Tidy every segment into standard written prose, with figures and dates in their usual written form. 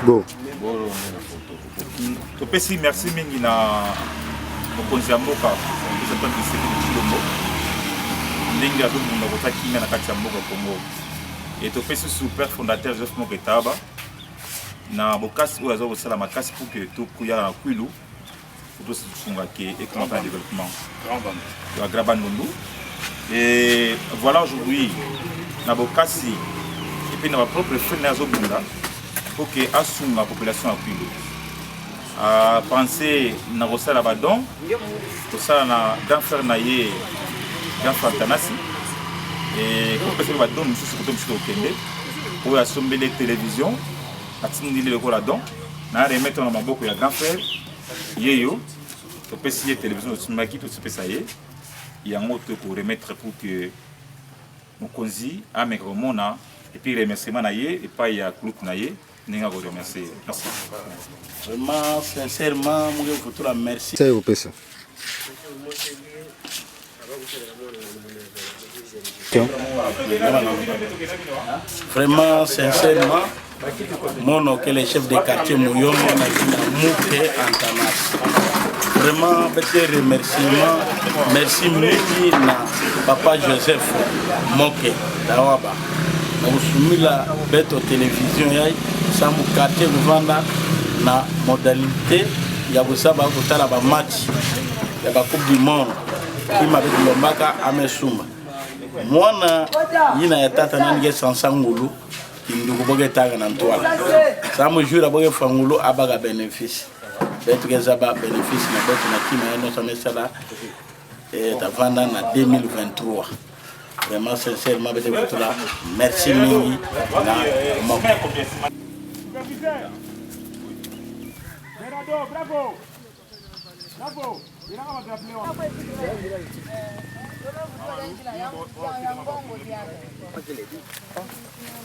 Go. Topesi merci mingi na mokonzi ya mboka Président Tshisekedi Tshilombo ndenge azobunda kotakimia na kati ya mboka Congo et topesi super fondateur Joseph Moketaba na bokasi oyo azokosala makasi pour que tokuya na kwilu pour tosunga ke économie de développement la Grabandundu. Et voilà aujourd'hui na bokasi et puis na ma propre frère azobunda pour que asunga la population à kwilu à penser na rosala badon to sala na d'enfer na ye d'enfer tanasi et pour que badon mususu ko tomsiko kende pour assombele télévision atindile le kola don na remettre na maboko ya grand frère yeyo to pesi télévision tsumaki to sepesa ye yango to ko remettre pour que mokonzi amekromona et puis remerciement na ye et pas ya clout na ye. Merci. Vraiment, sincèrement, je vous remercie. C'est au PC. Vraiment, sincèrement, mon que les chefs de quartier Mouyom, Mouké Antanas. Vraiment, petit remerciement. Merci beaucoup à Papa Joseph Moké Dawaba. Nous sommes là, bête aux télévisions, sans mon quartier, nous vendons la modalité. Il y a aussi un match, il y a la Coupe du Monde, qui m'a dit que je suis moi, je suis un sans sangoulou, qui nous a dit que ça me jure que Fangoulou a un bénéfice. Bête que ça a un bénéfice, mais bête qui m'a dit en 2023. Vraiment, sincèrement, merci Mingi. Bravo. Bravo.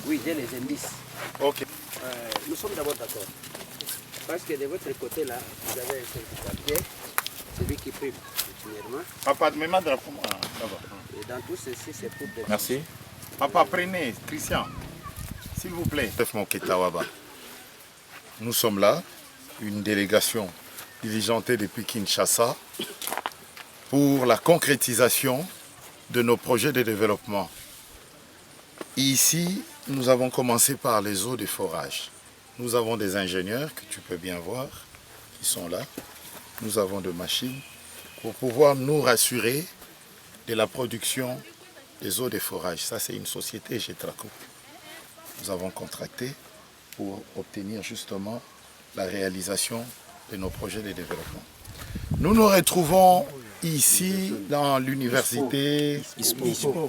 Oui, j'ai les indices. Ok. Nous sommes d'abord d'accord. Parce que de votre côté là, vous avez un certificat, celui qui prime, premièrement. Papa, même de la et dans tout ceci, c'est pour des... Merci. Papa, prenez, Christian, s'il vous plaît. Nous sommes là, une délégation diligentée depuis Kinshasa pour la concrétisation de nos projets de développement. Ici, nous avons commencé par les eaux de forage. Nous avons des ingénieurs que tu peux bien voir, qui sont là. Nous avons des machines pour pouvoir nous rassurer de la production des eaux de forage. Ça, c'est une société Getraco. Nous avons contracté pour obtenir justement la réalisation de nos projets de développement. Nous nous retrouvons ici dans l'université,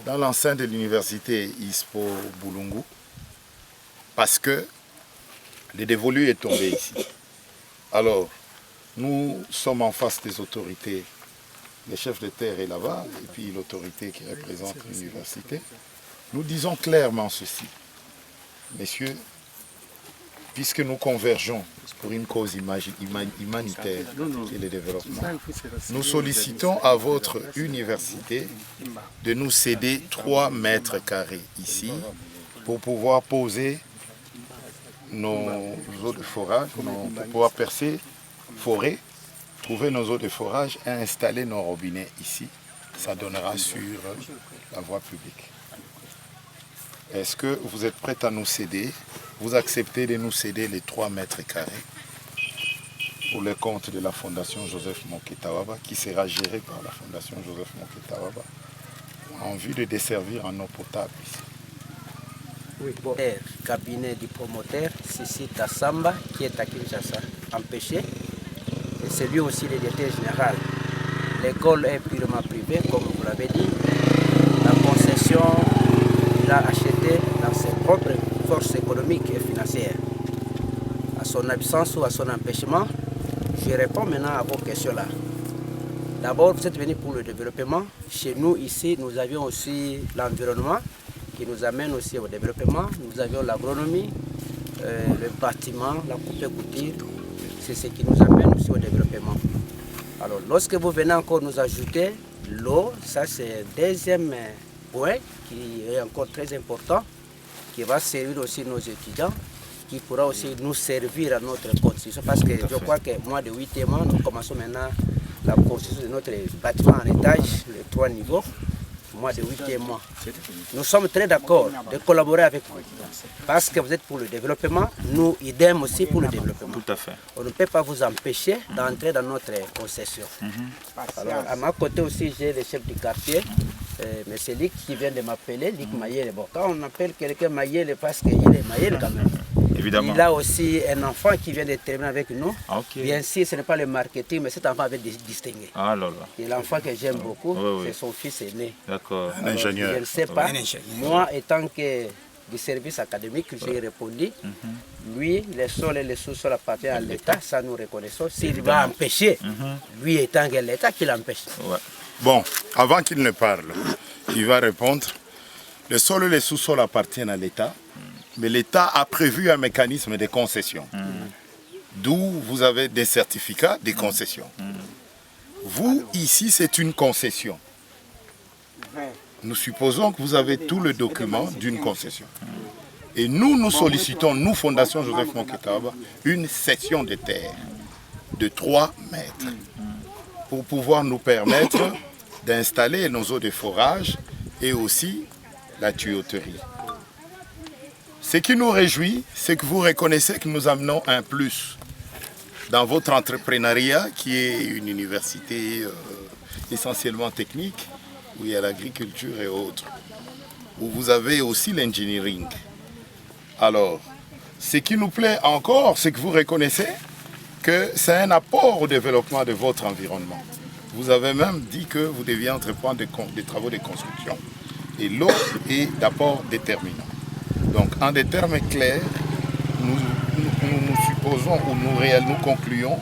dans l'enceinte de l'université ISPO Boulungu, parce que le dévolu est tombé ici. Alors, nous sommes en face des autorités. Le chef de terre est là-bas, et puis l'autorité qui représente l'université. Nous disons clairement ceci. Messieurs, puisque nous convergeons pour une cause humanitaire et le développement, nous sollicitons à votre université de nous céder 3 mètres carrés ici pour pouvoir poser nos eaux de forage, pour pouvoir percer, forer, trouver nos eaux de forage et installer nos robinets ici. Ça donnera sur la voie publique. Est-ce que vous êtes prêts à nous céder? Vous acceptez de nous céder les 3 mètres carrés pour le compte de la Fondation Joseph Moketawaba, qui sera gérée par la Fondation Joseph Moketawaba, en vue de desservir en eau potable ici. Oui, bon. Cabinet du promoteur, Sissi Tassamba, qui est à Kinshasa, empêché. Et c'est lui aussi le directeur général. L'école est purement privée, comme vous l'avez dit. La concession, il a acheté dans ses propres forces économiques et financières. À son absence ou à son empêchement, je réponds maintenant à vos questions-là. D'abord, vous êtes venu pour le développement. Chez nous, ici, nous avions aussi l'environnement qui nous amène aussi au développement. Nous avions l'agronomie, le bâtiment, la coupe-couture. C'est ce qui nous amène aussi au développement. Alors, lorsque vous venez encore nous ajouter l'eau, ça c'est le deuxième point qui est encore très important, qui va servir aussi nos étudiants. qui pourra aussi nous servir à notre construction. Parce que je crois que moins de 8 mois, nous commençons maintenant la construction de notre bâtiment en étage, les 3 niveaux. Moins de 8 mois. Nous sommes très d'accord de collaborer avec vous. Parce que vous êtes pour le développement, nous, idem aussi pour le développement. Tout à fait. On ne peut pas vous empêcher d'entrer dans notre concession. Alors, à ma côté aussi, j'ai le chef du quartier, mais c'est Lick qui vient de m'appeler, Lick Mayele. Bon, quand on appelle quelqu'un Mayele, parce qu'il est Mayele quand même. Évidemment. Il a aussi un enfant qui vient de terminer avec nous. Okay. Bien sûr, ce n'est pas le marketing, mais cet enfant avait distingué. Ah là là. C'est l'enfant que j'aime beaucoup, Oui. c'est son fils aîné. D'accord. Un ingénieur. Je ne sais pas, moi étant que du service académique, j'ai répondu, lui, les sols et les sous-sols appartiennent à l'État, ça nous reconnaissons. S'il va empêcher, lui étant que l'État, qu'il empêche. Ouais. Bon, avant qu'il ne parle, il va répondre. Les sols et les sous-sols appartiennent à l'État, mais l'État a prévu un mécanisme de concession. D'où vous avez des certificats de concession. Vous, ici, c'est une concession. Nous supposons que vous avez tout le document d'une concession. Et nous sollicitons, nous, Fondation Joseph Moketawaba, une cession de terre de 3 mètres pour pouvoir nous permettre d'installer nos eaux de forage et aussi la tuyauterie. Ce qui nous réjouit, c'est que vous reconnaissez que nous amenons un plus dans votre entrepreneuriat, qui est une université essentiellement technique, où il y a l'agriculture et autres, où vous avez aussi l'engineering. Alors, ce qui nous plaît encore, c'est que vous reconnaissez que c'est un apport au développement de votre environnement. Vous avez même dit que vous deviez entreprendre des travaux de construction. Et l'eau est d'apport déterminant. Donc, en des termes clairs, nous supposons ou nous concluons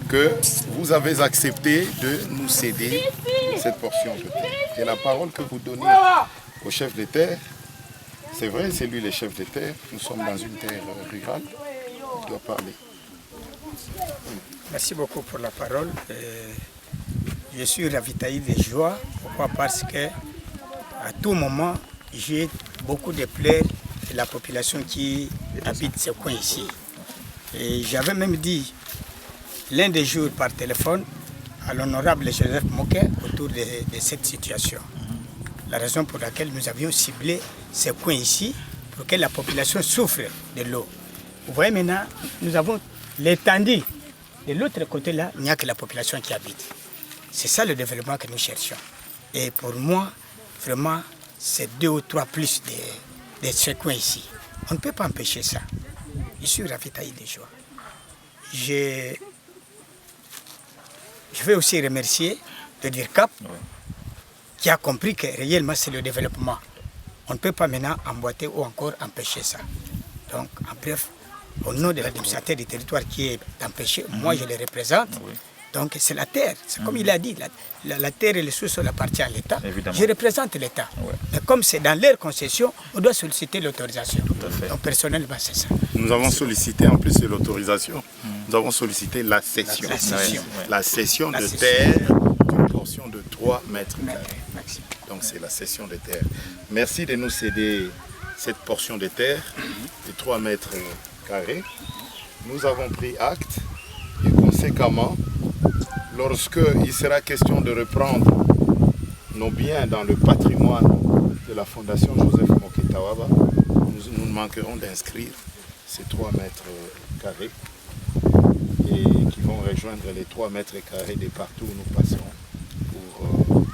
que vous avez accepté de nous céder cette portion de terre. Et la parole que vous donnez au chef de terre, c'est vrai, c'est lui le chef de terre. Nous sommes dans une terre rurale. Il doit parler. Merci beaucoup pour la parole. Je suis ravitaillé de joie. Pourquoi? Parce que à tout moment, j'ai beaucoup de pleurs de la population qui habite ce coin ici. Et j'avais même dit l'un des jours par téléphone à l'honorable Joseph Moquet autour de cette situation. La raison pour laquelle nous avions ciblé ce coin ici pour que la population souffre de l'eau. Vous voyez maintenant, nous avons l'étendue. De l'autre côté là, il n'y a que la population qui habite. C'est ça le développement que nous cherchons. Et pour moi, vraiment, c'est 2 ou 3 plus de ce coin ici. On ne peut pas empêcher ça. Je suis ravitaillé de joie. Je vais aussi remercier le DIRCAP qui a compris que réellement c'est le développement. On ne peut pas maintenant emboîter ou encore empêcher ça. Donc, en bref, au nom de l'administrateur du territoire qui est empêché, moi je le représente. Donc c'est la terre, c'est comme il a dit, la terre et le sous-sol appartiennent à l'État. Je représente l'État. Mais comme c'est dans leur concession, on doit solliciter l'autorisation. Donc personnellement, c'est ça. Nous avons sollicité, en plus de l'autorisation, nous avons sollicité la cession. La cession de terre d'une portion de 3 mètres carrés. Donc c'est la cession de terre. Merci de nous céder cette portion de terre de 3 mètres carrés. Nous avons pris acte et conséquemment, lorsqu'il sera question de reprendre nos biens dans le patrimoine de la Fondation Joseph Moketawaba, nous ne manquerons d'inscrire ces 3 mètres carrés et qui vont rejoindre les 3 mètres carrés de partout où nous passerons pour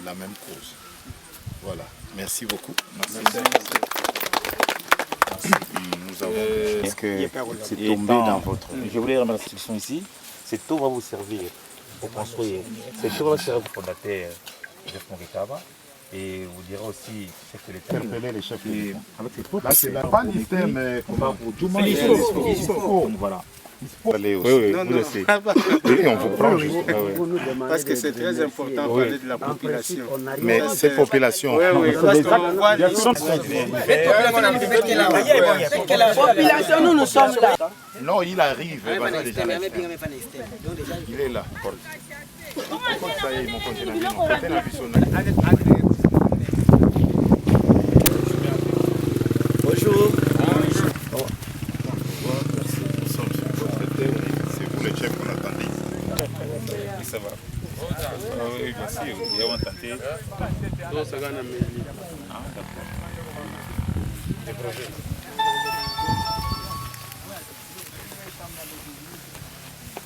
la même cause. Voilà. Merci beaucoup. Merci. Nous avons... Est-ce que c'est tombé dans votre... Je voulais remettre la section ici. Cette eau va vous servir pour construire. Cette eau va servir pour fondateur Joseph Moketawaba. Et vous direz aussi, chef de l'État. Interpeller les chefs de l'État. Avec cette Là, c'est pas l'ISTEM, mais comment pour tout le monde. Voilà. Oui, vous le savez. Oui, on vous prend. Parce que c'est très important de parler de la population. Mais cette population... Population, nous sommes là. Non, il arrive. Il est là. Bonjour. le chef qu'on attendait. Oui, ça va. Oui, bien sûr. Et on va tenter. Ah, d'accord. Des projets.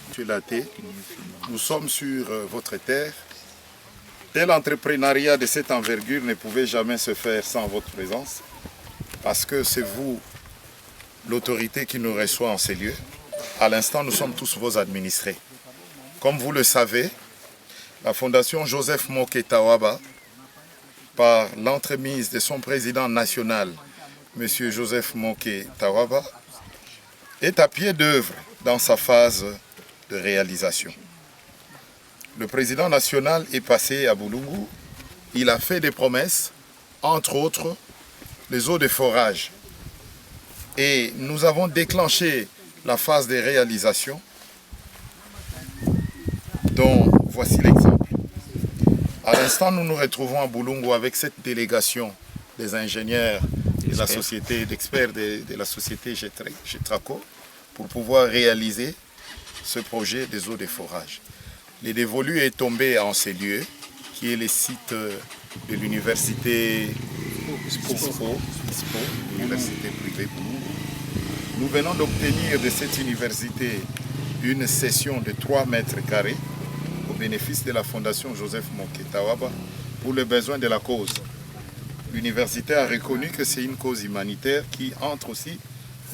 Monsieur Laté, nous sommes sur votre terre. Tel entrepreneuriat de cette envergure ne pouvait jamais se faire sans votre présence, parce que c'est vous l'autorité qui nous reçoit en ces lieux. À l'instant, nous sommes tous vos administrés. Comme vous le savez, la Fondation Joseph Moké Tawaba, par l'entremise de son président national, M. Joseph Moké Tawaba, est à pied d'œuvre dans sa phase de réalisation. Le président national est passé à Boulungu. Il a fait des promesses, entre autres, les eaux de forage. Et nous avons déclenché la phase de réalisation, dont voici l'exemple. À l'instant, nous nous retrouvons à Boulungu avec cette délégation des ingénieurs de la société, d'experts de la société Getraco, pour pouvoir réaliser ce projet des eaux de forage. Le dévolu est tombé en ces lieux, qui est le site de l'université ISPO, l'université privée Boulungu. Nous venons d'obtenir de cette université une cession de 3 mètres carrés au bénéfice de la Fondation Joseph Moké Tawaba pour les besoins de la cause. L'université a reconnu que c'est une cause humanitaire qui entre aussi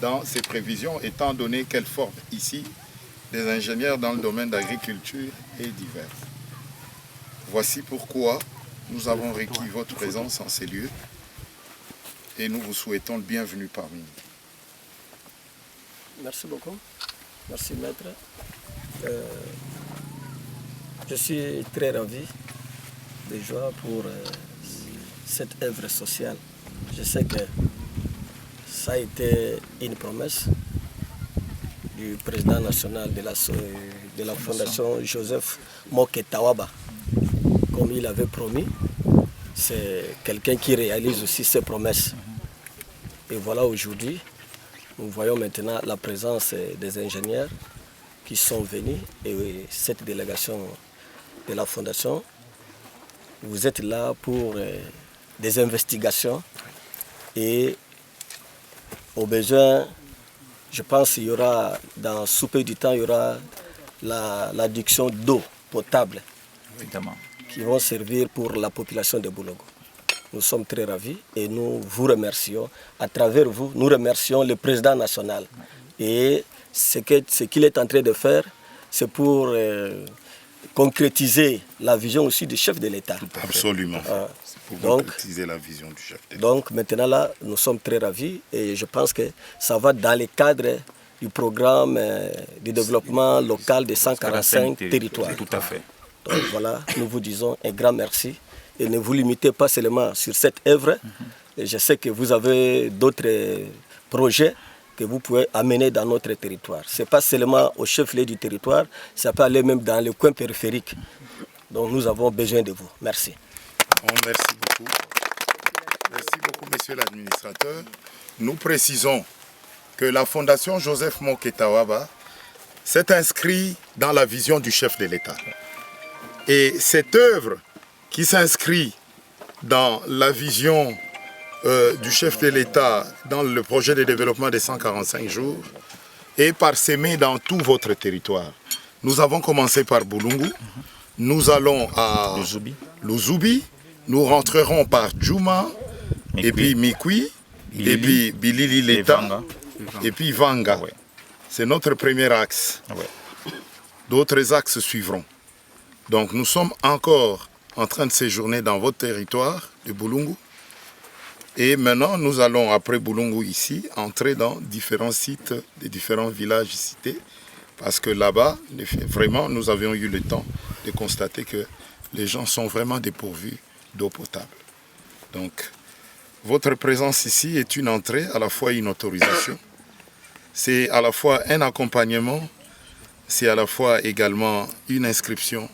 dans ses prévisions, étant donné qu'elle forme ici des ingénieurs dans le domaine d'agriculture et divers. Voici pourquoi nous avons requis votre présence en ces lieux et nous vous souhaitons le bienvenu parmi nous. Merci beaucoup. Merci maître. Je suis très ravi de joie pour cette œuvre sociale. Je sais que ça a été une promesse du président national de la Fondation Joseph Moké Tawaba. Comme il avait promis, c'est quelqu'un qui réalise aussi ses promesses. Et voilà, aujourd'hui, nous voyons maintenant la présence des ingénieurs qui sont venus et cette délégation de la Fondation, vous êtes là pour des investigations et au besoin, je pense qu'il y aura, dans sous peu du temps, il y aura l'adduction d'eau potable qui vont servir pour la population de Boulungu. Nous sommes très ravis et nous vous remercions. À travers vous, nous remercions le président national. Et ce qu'il est en train de faire, c'est pour concrétiser la vision aussi du chef de l'État. Absolument. Pour concrétiser la vision du chef de l'État. Donc maintenant là, nous sommes très ravis et je pense que ça va dans le cadre du programme de développement local des 145 territoires. Tout à fait. Donc voilà, nous vous disons un grand merci. Et ne vous limitez pas seulement sur cette œuvre. Et je sais que vous avez d'autres projets que vous pouvez amener dans notre territoire. Ce n'est pas seulement au chef-lieu du territoire, ça peut aller même dans les coins périphériques. Donc nous avons besoin de vous. Merci. Merci beaucoup. Merci beaucoup, monsieur l'administrateur. Nous précisons que la Fondation Joseph Moké Tawaba s'est inscrite dans la vision du chef de l'État. Et cette œuvre qui s'inscrit dans la vision du chef de l'État, dans le projet de développement des 145 jours, est parsemée dans tout votre territoire. Nous avons commencé par Boulungu, nous allons à Luzubi, nous rentrerons par Djouma, et puis Mikui, et puis Bilili Leta, et puis Vanga. C'est notre premier axe. D'autres axes suivront. Donc nous sommes encore en train de séjourner dans votre territoire de Boulungu. Et maintenant, nous allons, après Boulungu ici, entrer dans différents sites des différents villages et cités. Parce que là-bas, vraiment, nous avions eu le temps de constater que les gens sont vraiment dépourvus d'eau potable. Donc, votre présence ici est une entrée, à la fois une autorisation. C'est à la fois un accompagnement, c'est à la fois également une inscription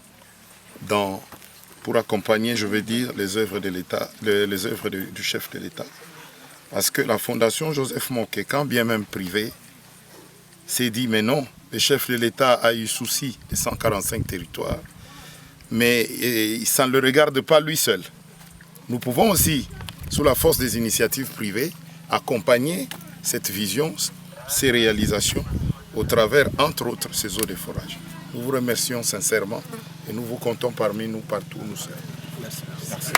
pour accompagner, je veux dire, les œuvres de l'État, les œuvres du chef de l'État. Parce que la Fondation Joseph Moké, quand bien même privée, s'est dit, mais non, le chef de l'État a eu souci des 145 territoires. Mais ça ne le regarde pas lui seul. Nous pouvons aussi, sous la force des initiatives privées, accompagner cette vision, ces réalisations, au travers, entre autres, ces eaux de forage. Nous vous remercions sincèrement et nous vous comptons parmi nous partout où nous sommes. Merci.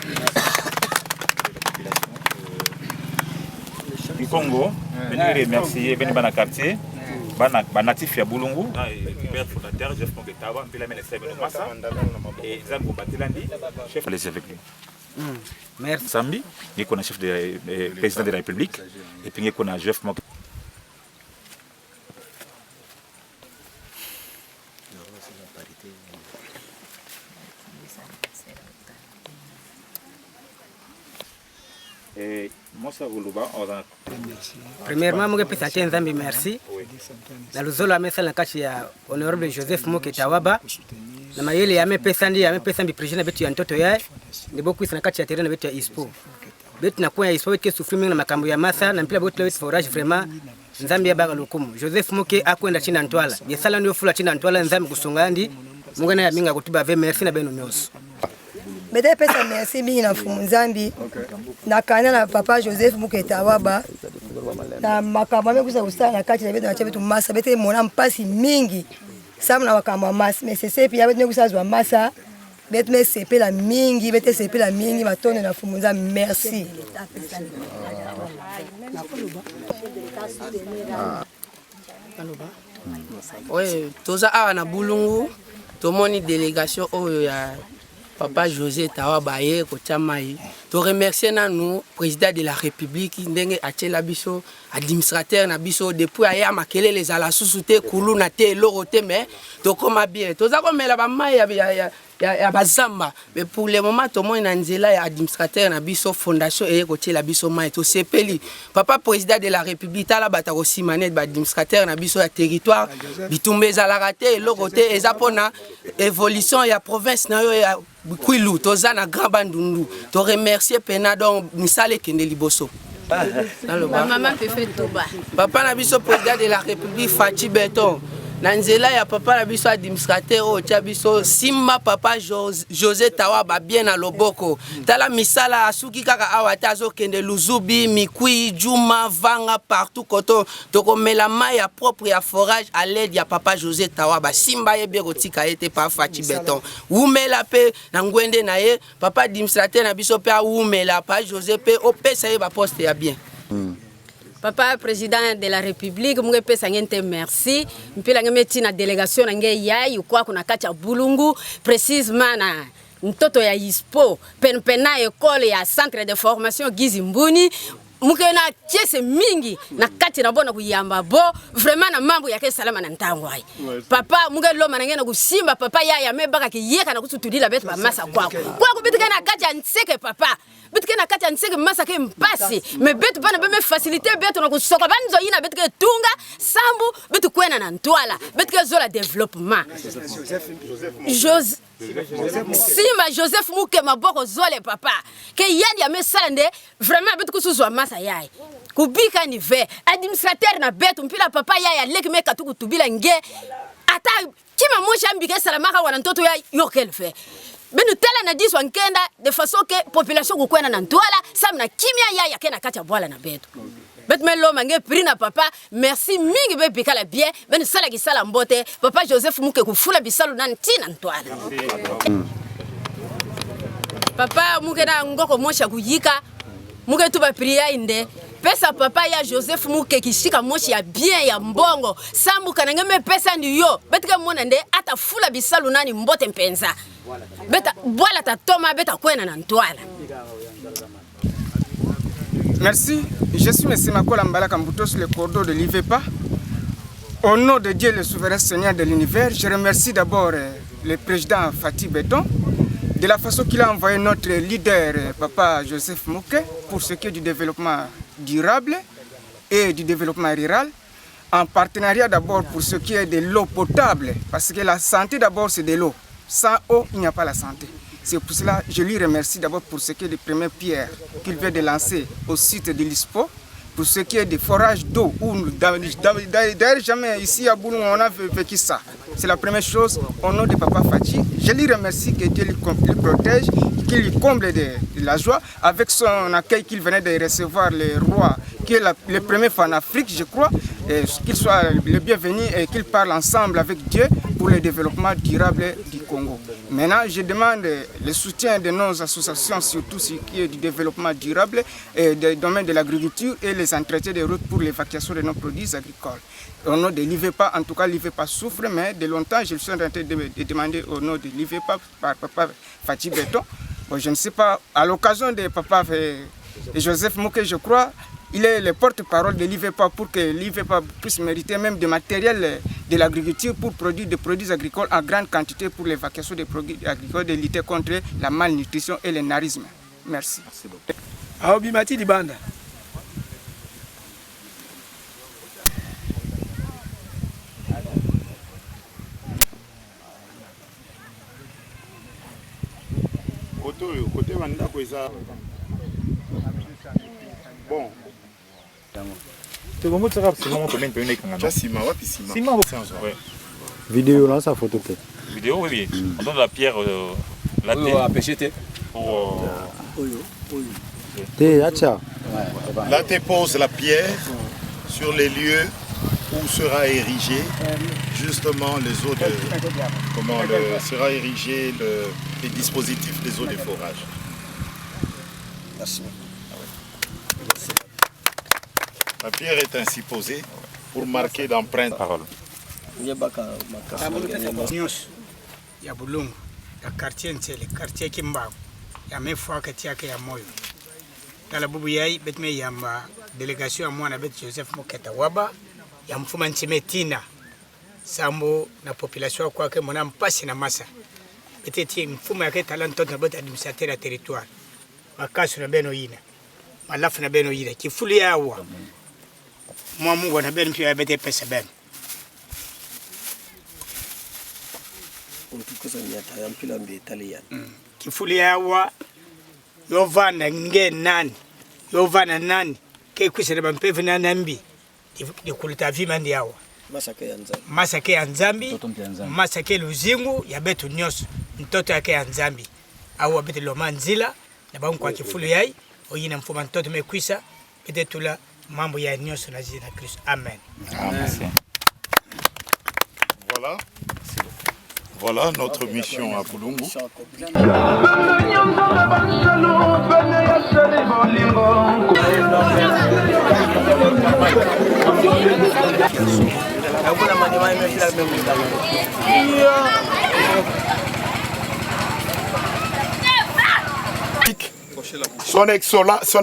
Du Congo, venir remercier Bana quartier, Bana natif ya Bulungu, père fondateur Jeff Moketawa, puis la ministre Massa et Zango Batelandi, chef de avec lui. Merci. Sambi, il est chef de président de la République et puis il est Jeff Moketawa. Premièrement, je vais vous merci. Na luzolo amesala na kati ya honorable Joseph Moketawaba na mayele ya mepesandi president betu ya ntoto yae ni boku sana kati ya terrain betu ya ISPO betu na kwa ya ISPO betu sufrimi na makambo ya masa na mpila betu lewe forage vraiment nzambi ya baga lokumu Joseph Moke akwenda china ntwala yesala ndio fula china ntwala nzambi kusungandi mungana ya minga kutuba ve merci na beno nyoso. Bede pesa merci mingi na fumu nzambi na kana na papa Joseph Moketawaba na makambo mekusa usana na kati na betu na chebetu masa bete mona mpasi mingi samu na makambo masa mais c'est puis betu mekusa zwa masa betu me sepela mingi bete sepela mingi matondo na fumu nzambi merci. Oui, toza awa na Bulungu tomoni délégation oyo ya Papa José Tawaba ye Kochamai. To remercier nous président de la République ndenge atela biso administrateur na biso depuis aya makele les ala susute kulu na te lorote mais to koma bien. Toza komela ba mai ya bazamba mais pour le moment to mo na nzela ya administrateur na biso fondation eye kotela biso mai to sepeli papa président de la République tala bata ko simanet ba administrateur na biso ya territoire bitumbe za la raté lorote ezapona évolution ya province na yo ya Kwilu toza na Grand Bandundu to remercier pena donc misale kende liboso maman peut faire toba papa na biso président de la République Fachi Beton na nzela ya papa na biso administrateur o tia biso simba papa José Tawaba bien na loboko tala misala asuki kaka awata azokende Luzubi Mikui Juma Vanga partout koto tokomela mai ya propre ya forage à l'aide ya papa José Tawaba simba ye bien kotika ete pa Fachi Beton umela pe na ngwende na ye papa administrateur na biso pe umela pa José pe opesa ye ba poste ya bien. Papa président de la République, munge pesa ngente merci. Mpila ngemeti na délégation na nge yai ukwa kuna kacha Bulungu précisément na mtoto ya ISPO penpena école ya centre de formation Gizimbuni. Mukena kiese mingi na kati na bona kuyamba bo vraiment na mambo yake salama na ntango hai papa munge loma na ngena kusimba papa ya mebaka kiyeka na kusutulila betu ba masa kwako kwako bitika na kati ya nseke papa bitika na kati ya nseke masa ke mpasi me betu bana be facilité betu na kusoka banzo yina betu tunga sambu betu kwena na ntwala betu zola développement Simba Joseph Muke maboko zole papa ke yandi amesalande vraiment betu kusuzwa masa yai kubika ni ve administrateur na betu mpila papa yaya leki meka tukutubila nge ata kima mosha mbike salamaka wana ntoto ya yokel fe benu tela na diswa nkenda de façon que population kukwena na ntwala sam na kimia yaya kena kacha bwala na betu betu melo mange prix na papa merci mingi be bikala bien benu sala kisala mbote papa Joseph Muke kufula bisalu na ntina ntwala papa Muke na ngoko mosha kuyika Muke tuba priya inde pesa papa ya Joseph Muke kishika moshi ya bien ya mbongo sambu kanangeme pesa ndiyo betika mona nde ata fula bisalu nani mbote mpenza beta bola ta toma beta kwena na ntwala. Merci, je suis M. Makola Mbala Kambutos, le cordeau de l'IVEPA. Au nom de Dieu, le souverain Seigneur de l'univers, je remercie d'abord le président Fachi Beton de la façon qu'il a envoyé notre leader, Papa Joseph Moke, pour ce qui est du développement durable et du développement rural, en partenariat d'abord pour ce qui est de l'eau potable, parce que la santé d'abord c'est de l'eau. Sans eau, il n'y a pas la santé. C'est pour cela que je lui remercie d'abord pour ce qui est les premières pierres qu'il vient de lancer au site de l'ISPO pour ce qui est des forages d'eau. D'ailleurs, jamais ici à Boulou, on a vécu ça. C'est la première chose. Au nom de Papa Fati, je lui remercie que Dieu lui protège, qu'il lui comble de la joie avec son accueil qu'il venait de recevoir le roi, qui est le premier fois en Afrique, je crois, qu'il soit le bienvenu et qu'il parle ensemble avec Dieu pour le développement durable du Congo. Maintenant, je demande le soutien de nos associations, surtout ce qui est du développement durable et du domaine de l'agriculture et les entretiens de routes pour l'évacuation de nos produits agricoles. Au nom de l'IVEPA, en tout cas, l'IVEPA souffre, mais de longtemps, je suis en train de demander au nom de l'IVEPA par Papa Fati Beton. Bon, je ne sais pas, à l'occasion de Papa Joseph Mouké, je crois, il est le porte-parole de l'IVEPA pour que l'IVEPA puisse mériter même du matériel de l'agriculture pour produire des produits agricoles en grande quantité pour l'évacuation des produits agricoles, de lutter contre la malnutrition et le narisme. Merci. Merci beaucoup. Aobimati Dibanda. Côté Wanda, bon. Vidéo là, ça photo peut-être. Vidéo, oui. On donne la pierre, la terre. Là, tu poses la pierre sur les lieux où sera érigé justement les eaux de... sera érigé les dispositifs des eaux de forage. Merci. La pierre est ainsi posée pour marquer d'empreinte. Parole. Ya Bulungu, ya quartier Ntele, quartier Kimbago, ya Mefwa Katiaka ya Moyo. Tala bubu yai betme yamba délégation à moi na bet Joseph Moketa Waba, ya mfuma Ntimetina. Sambo na population kwa ke mona mpasi na masa. Beteti mfuma yake talent na bet administrateur ya territoire. Makasu na beno yina. Malafu na beno yina. Kifuli yawa. Mwa Mungu na beno pia bete pesa beno. Kifuli yawa yovana nge nani yovana nani ke kwisere bampevu na nambi di kulita vima ndi yawa masake ya Nzambi masake luzingu ya betu nyoso mtoto yake ya Nzambi awa bete loma nzila na bangu kwa kifuli yai oyina mfuma mtoto mekwisa bete tula mambo ya nyoso na jina Kristo. Amen. Amen. Voilà. Voilà notre mission à Boulungu. Son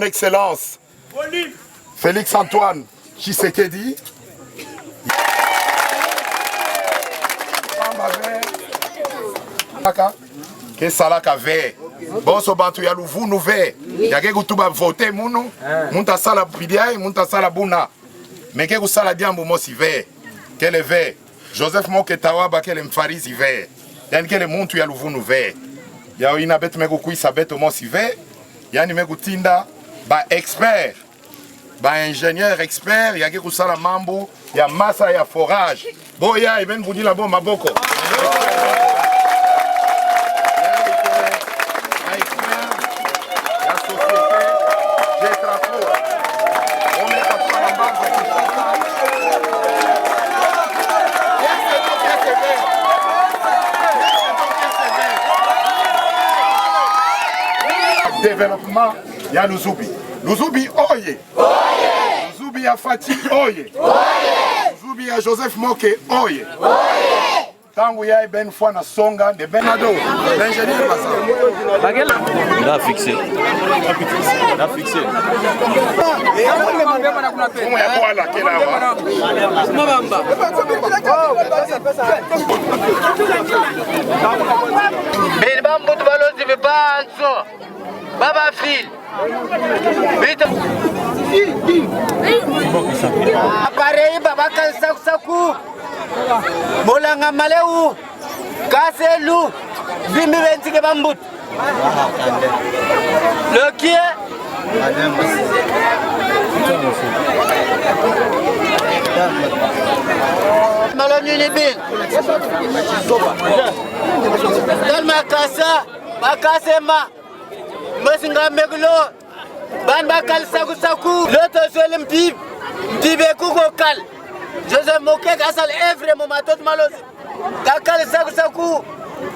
Excellence Félix Antoine Tshisekedi que salaka ve boso bantu ya luvunu ve yake kutuba vote munu munta sala bidiai munta sala buna meke kusala diambo mosi ve kele ve Joseph Moketa Waba kele mfarizi ve yani kele muntu ya luvunu ve ya ina bet meko kuisa beto mosi ve yani meko tinda ba expert ba ingénieur expert yake kusala mambo ya masa ya forage boya iben budila bo maboko développement ya Luzubi. Luzubi oye. Oye. Luzubi ya Fati oye. Oye. Luzubi ya Joseph Moke oye. Oye. Tangu ya ben fois na songa de Benado. L'ingénieur Bassa. Il a fixé. Il a fixé. Comment ya quoi là quel Baba fil. Appareil baba kan saku. Bolanga maleu. Kaselu. Bimbi bentike bambut. Le qui est Masinga meglo ban bakal saku saku loto solim tibe kuko kal Joseph Moke kasal evre momatot malos kakal saku saku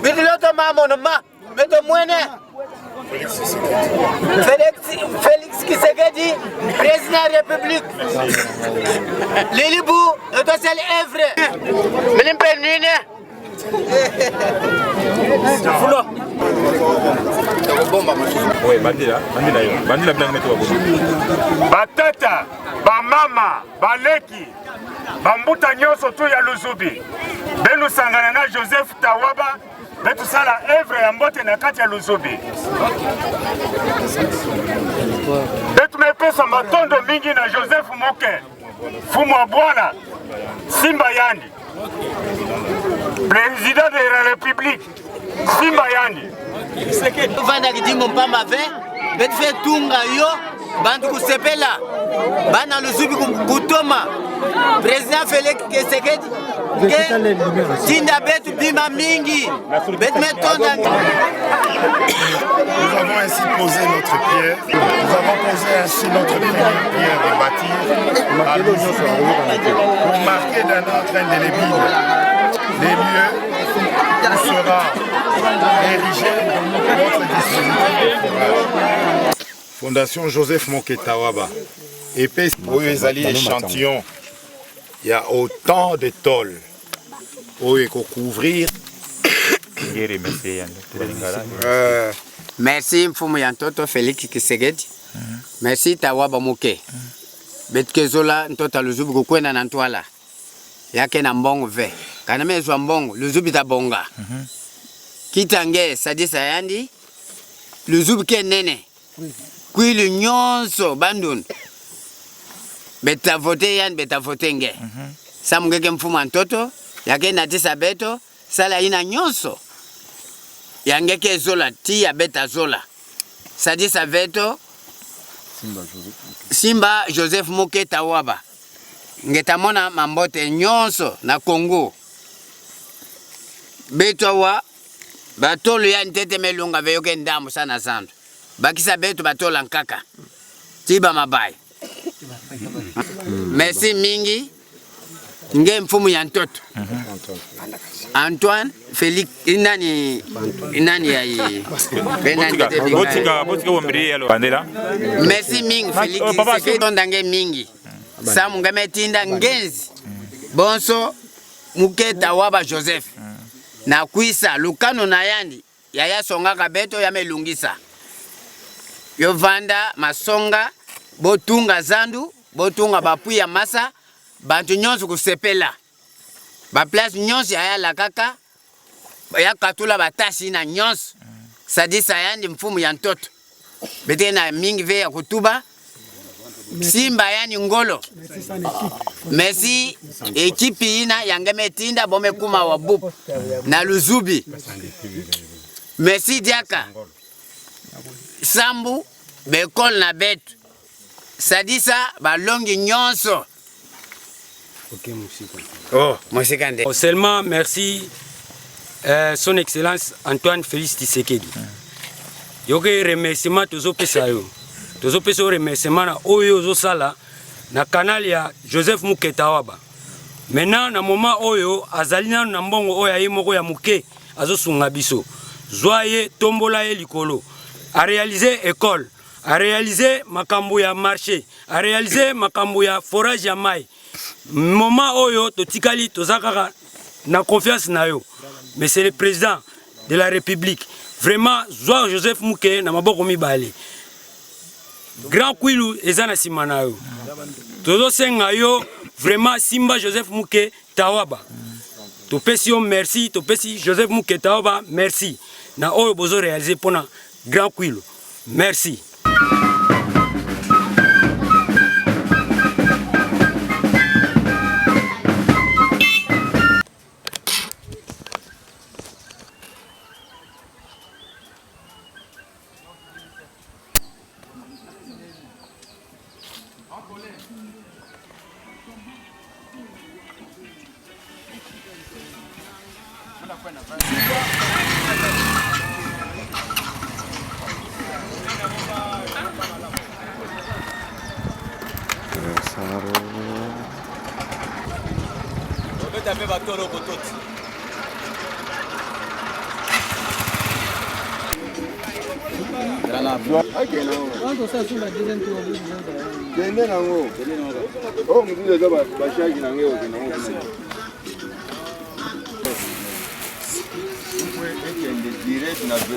bidiloto mamono ma meto mwene Félix Tshisekedi président de la République Lilibu loto sel evre milimpe nine batata bamama baleki bambuta nyonso tu ya luzubi belusangana na Joseph Tawaba betusala evre ya mbote na kati ya luzubi betumepesa matondo mingi na Joseph Moke fumu wa bwana Simba Yandi président de la République Simba Yandi vanda kidimbo mpamba ve betfe tunga yo bantu kusepela bana luzubi kutoma président Félix Tshisekedi tinda betu bima mingi betu metonda. Nous avons ainsi posé notre pierre, nous avons posé ainsi notre première pierre de bâtir à Luzubi pour marquer d'un ordre indélébile les lieux où sera érigé notre dispositif de forage. Fondation Joseph Moke Tawaba. Épée pour les alliés échantillons. Il y a autant de tôles pour couvrir. Merci mfumu ya ntoto Félix Tshisekedi. Merci Tawaba Moke. Betkezola ntoto luzubi kukwenda na ntwala. Yake na mbongo ve. Kana mezwa mbongo luzubi tabonga. Kitange sadisa yandi luzubi ke nene. Kwilu nyonso bandun. Beta vote yan beta vote nge. Samungeke mfumu ya ntoto yake na tisa beto sala ina nyonso. Yangeke zola tia beta zola. Sadisa veto Simba Joseph Moke Tawaba. Ngetamona mambote nyonso na Congo. Beto wa batolo ya ntete melunga veyoke ndamu sana sandu. Bakisa beto batola nkaka. Tiba mabai. Merci mingi. Nge mfumu ya ntoto. Antoine Félix inani ya Merci mingi Félix Tshisekedi ndange mingi. Samu ngametinda ngezi. Bonso Moke Tawaba Joseph. Na kuisa lukano na yandi yaya songa kabeto yamelungisa. Yovanda masonga botunga zandu botunga bapuya masa bantu nyonso kusepela. Ba place nyonso yaya la kaka ya katula batasi na nyonso. Sadisa yandi mfumu ya ntoto. Bete na mingi ve ya kutuba. Simba yani ngolo. Merci ekipi ina yangeme tinda bome kuma wabup na luzubi. Merci diaka. Sambu bekol na betu. Sadisa balongi nyonso. Oh, seulement merci son excellence Antoine Félix Tshisekedi. Yoke remerciement tozo pesa yo. Tozo pesa remerciement na oyo zo sala na canal ya Joseph Moke Tawaba. Maintenant na moment oyo azalina na mbongo oya ye moko ya muke azo sunga biso. Zoye tombola ye likolo. A réaliser école, a réaliser makambo ya marché, a réaliser makambo ya forage ya mai. Moment oyo totikali tozakaka na confiance na yo. Mais c'est le président de la République. Vraiment Zoa Joseph Moke na maboko mibale. Grand Kwilu ezana simana yo. Tozo senga yo vraiment Simba Joseph Moke Tawaba. Topesi yo merci, topesi Joseph Moke Tawaba merci. Na oyo bozo réaliser pona Grand Kwilu. Merci.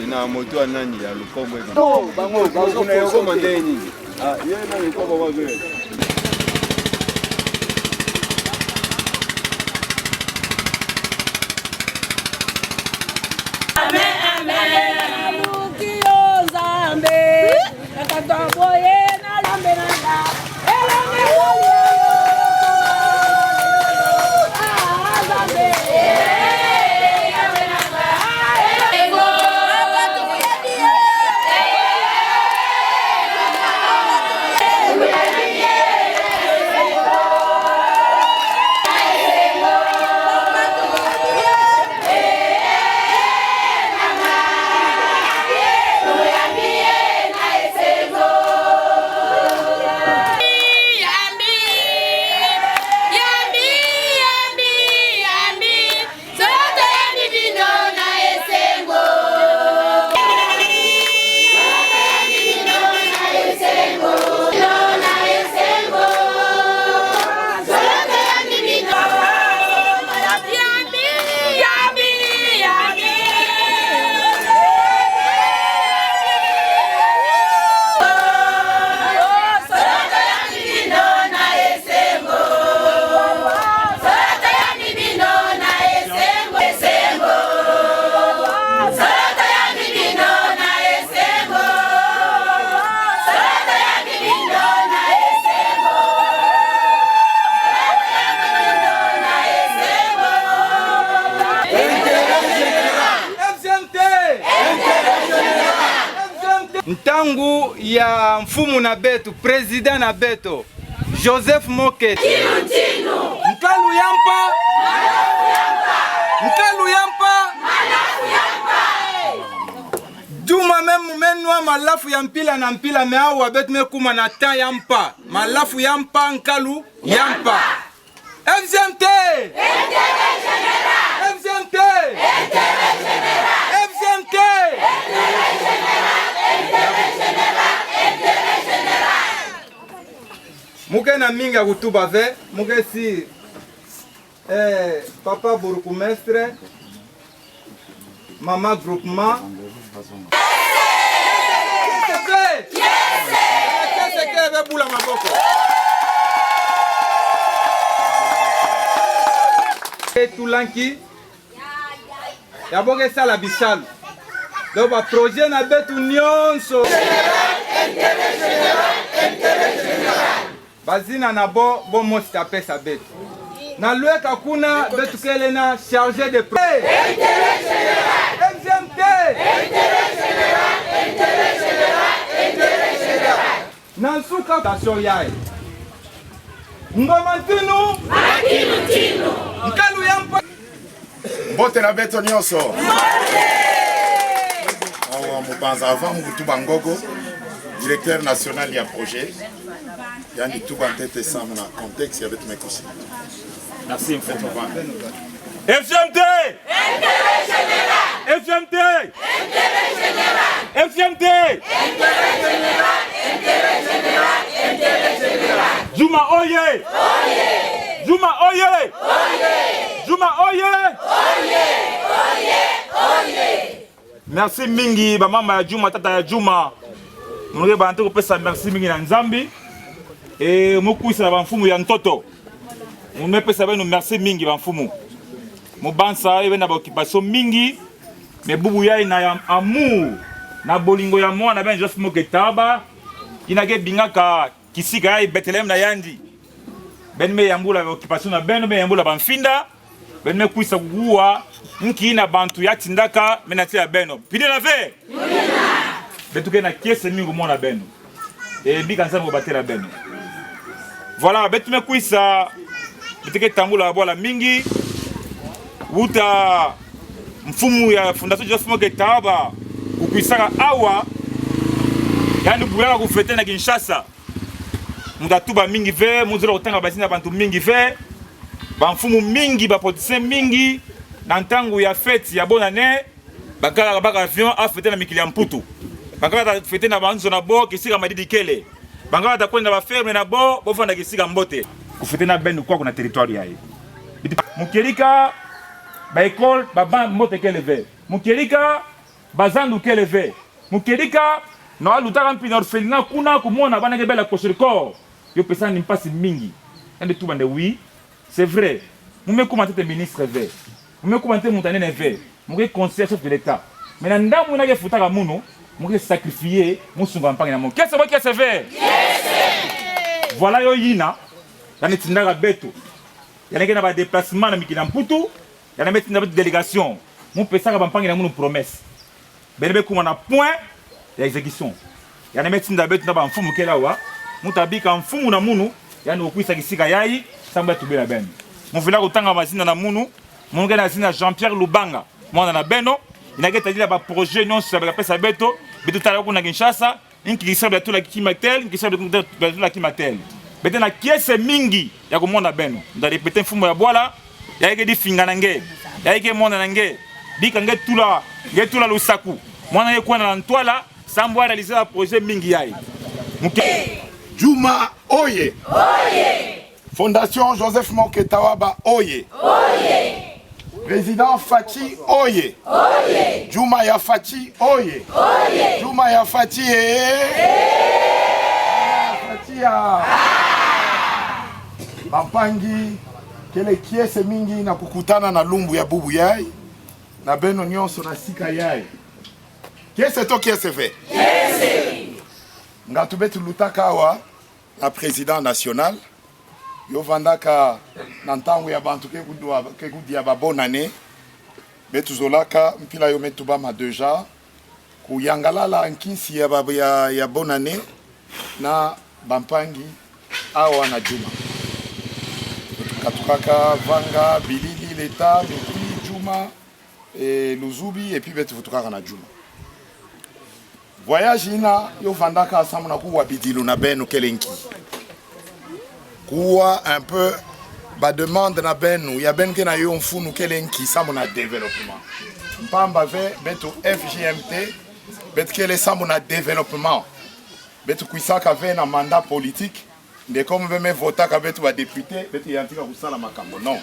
na moto anani ya lukombo no bango kuna yoko mandeni ah yeye na lukombo wa vile Ntangu ya mfumu na betu, president na beto, Joseph Moket. Nkalu yampa, Nkalu yampa, Juma menwa malafu ya mpila na mpila meawu wabet mekuma na ta yampa. Malafu yampa, Nkalu yampa. FGMT! FGMT! FGMT! Muke na minga kutuba ve, muke si papa burkumestre, mama groupement. Tulanki yaboke sala bisalu do ba projet na betu nyonso bazina na bo mosta pesa betu na lweka kuna betu kele na chargé de prêt FGMT nansuka station yae ngoma ntinu Nkalu yampa Mbote na beto nyonso. Mubanza avant Mutuba Ngogo, directeur national du projet. Yani Tuba Tete Sam na contexte avec mes cousins. Merci mfano. FGMT! FGMT! FGMT! Juma oye! Juma oye! Juma oye! Merci mingi ba mama ya Juma tata ya Juma. Mwe ba ntoko pesa merci mingi na Nzambi. Et mokuisa na mfumu ya ntoto. Mwe pesa beno merci mingi ba mfumu. Mobansa ebe na ba occupation mingi. Me bubu ya ina ya amour na bolingo ya mwana ben Joseph Moketaba. Inage bingaka kisika ya Bethlehem na yandi. Ben me yambula ba occupation na ben me yambula ba mfinda. Ben me kuisa kuwa nki na bantu ya tindaka menati ya beno. Pide na ve? Betuke na kiese mingu mwana beno. E bika nsango batela beno. Voilà, betu me kuisa betike tambula bola mingi. Wuta mfumu ya fondation Joseph Moke Tawaba kukuisaka awa yani buyaka kufete na Kinshasa mutatuba mingi ve muzira kutanga basina bantu mingi ve bamfumu mingi bapoliticien mingi na ntango ya fête ya bonne année bakala baka avion a fete na mikili ya mputu bakala fete na banzo na bo kisika madidi kele bakala ta kwenda ba ferme na bo bofanda kisika mbote kufete na benu kwa kuna territoire yaye mukelika ba école ba mbote kele ve mukelika bazandu kele ve mukelika no alutaka mpina orphelinat kuna kumona bana ke bela koshiriko yo pesa ni mpasi mingi ende tu bande oui c'est vrai mume commenter ministre ve mume commenter montane ne ve muke conseiller chef de l'état mais na ndamu na ke futaka muno muke sacrifier musunga mpanga na mo qu'est-ce que c'est vrai voilà yo yina yani tindaka beto yana ke na ba déplacement na mikina mputu yana mettre na délégation mu pesa ka mpanga na muno promesse benebe kuma na point l'exécution yana mettre na beto na ba mfumu kela wa mutabika mfumu na munu yani okuisa kisika yayi samba tubela ben muvila kutanga mazina na munu munga na zina Jean-Pierre Lubanga mwana na beno inageta dila ba projet nyonso ba pesa beto bitu tala kuna Kinshasa inki kisaba tu la kimatel kisaba tu la kimatel bete na kiese mingi ya kumona beno nda répéter mfumu ya bwala ya yake di finga nange ya yake mona nange bika nge tula lusaku mwana ye kwa na ntwala samba réaliser projet mingi yayi Juma Oye. Oye. Fondation Joseph Moke Tawaba Oye. Oye. Président Fati Oye. Oye. Juma ya Fati Oye. Oye. Juma ya Fati Fati ya Bampangi kele kiese mingi na kukutana na lumbu ya bubu yai na beno nyonso na sika yai. Kiese to kiese fe? Kiese. Ngatu betu lutaka awa na président national yo vandaka na ntango ya bantu ke kudia ba bonne année betu zolaka mpila yo metuba ma deja kuyangalala nkinsi ya bonne année na bampangi awa na Juma katukaka vanga bilili leta depuis Juma et Luzubi et puis betu futukaka na Juma. Voyage ina yo vandaka asamu na kuwa bidilu na benu kelenki. Kuwa un peu ba demande na benu ya benke na yo mfunu kelenki samu na développement. Mpamba ve betu FGMT betu kele samu na développement. Betu kuisaka ve na mandat politique de comme ve me votaka betu ba député betu yantika kusala makambo non.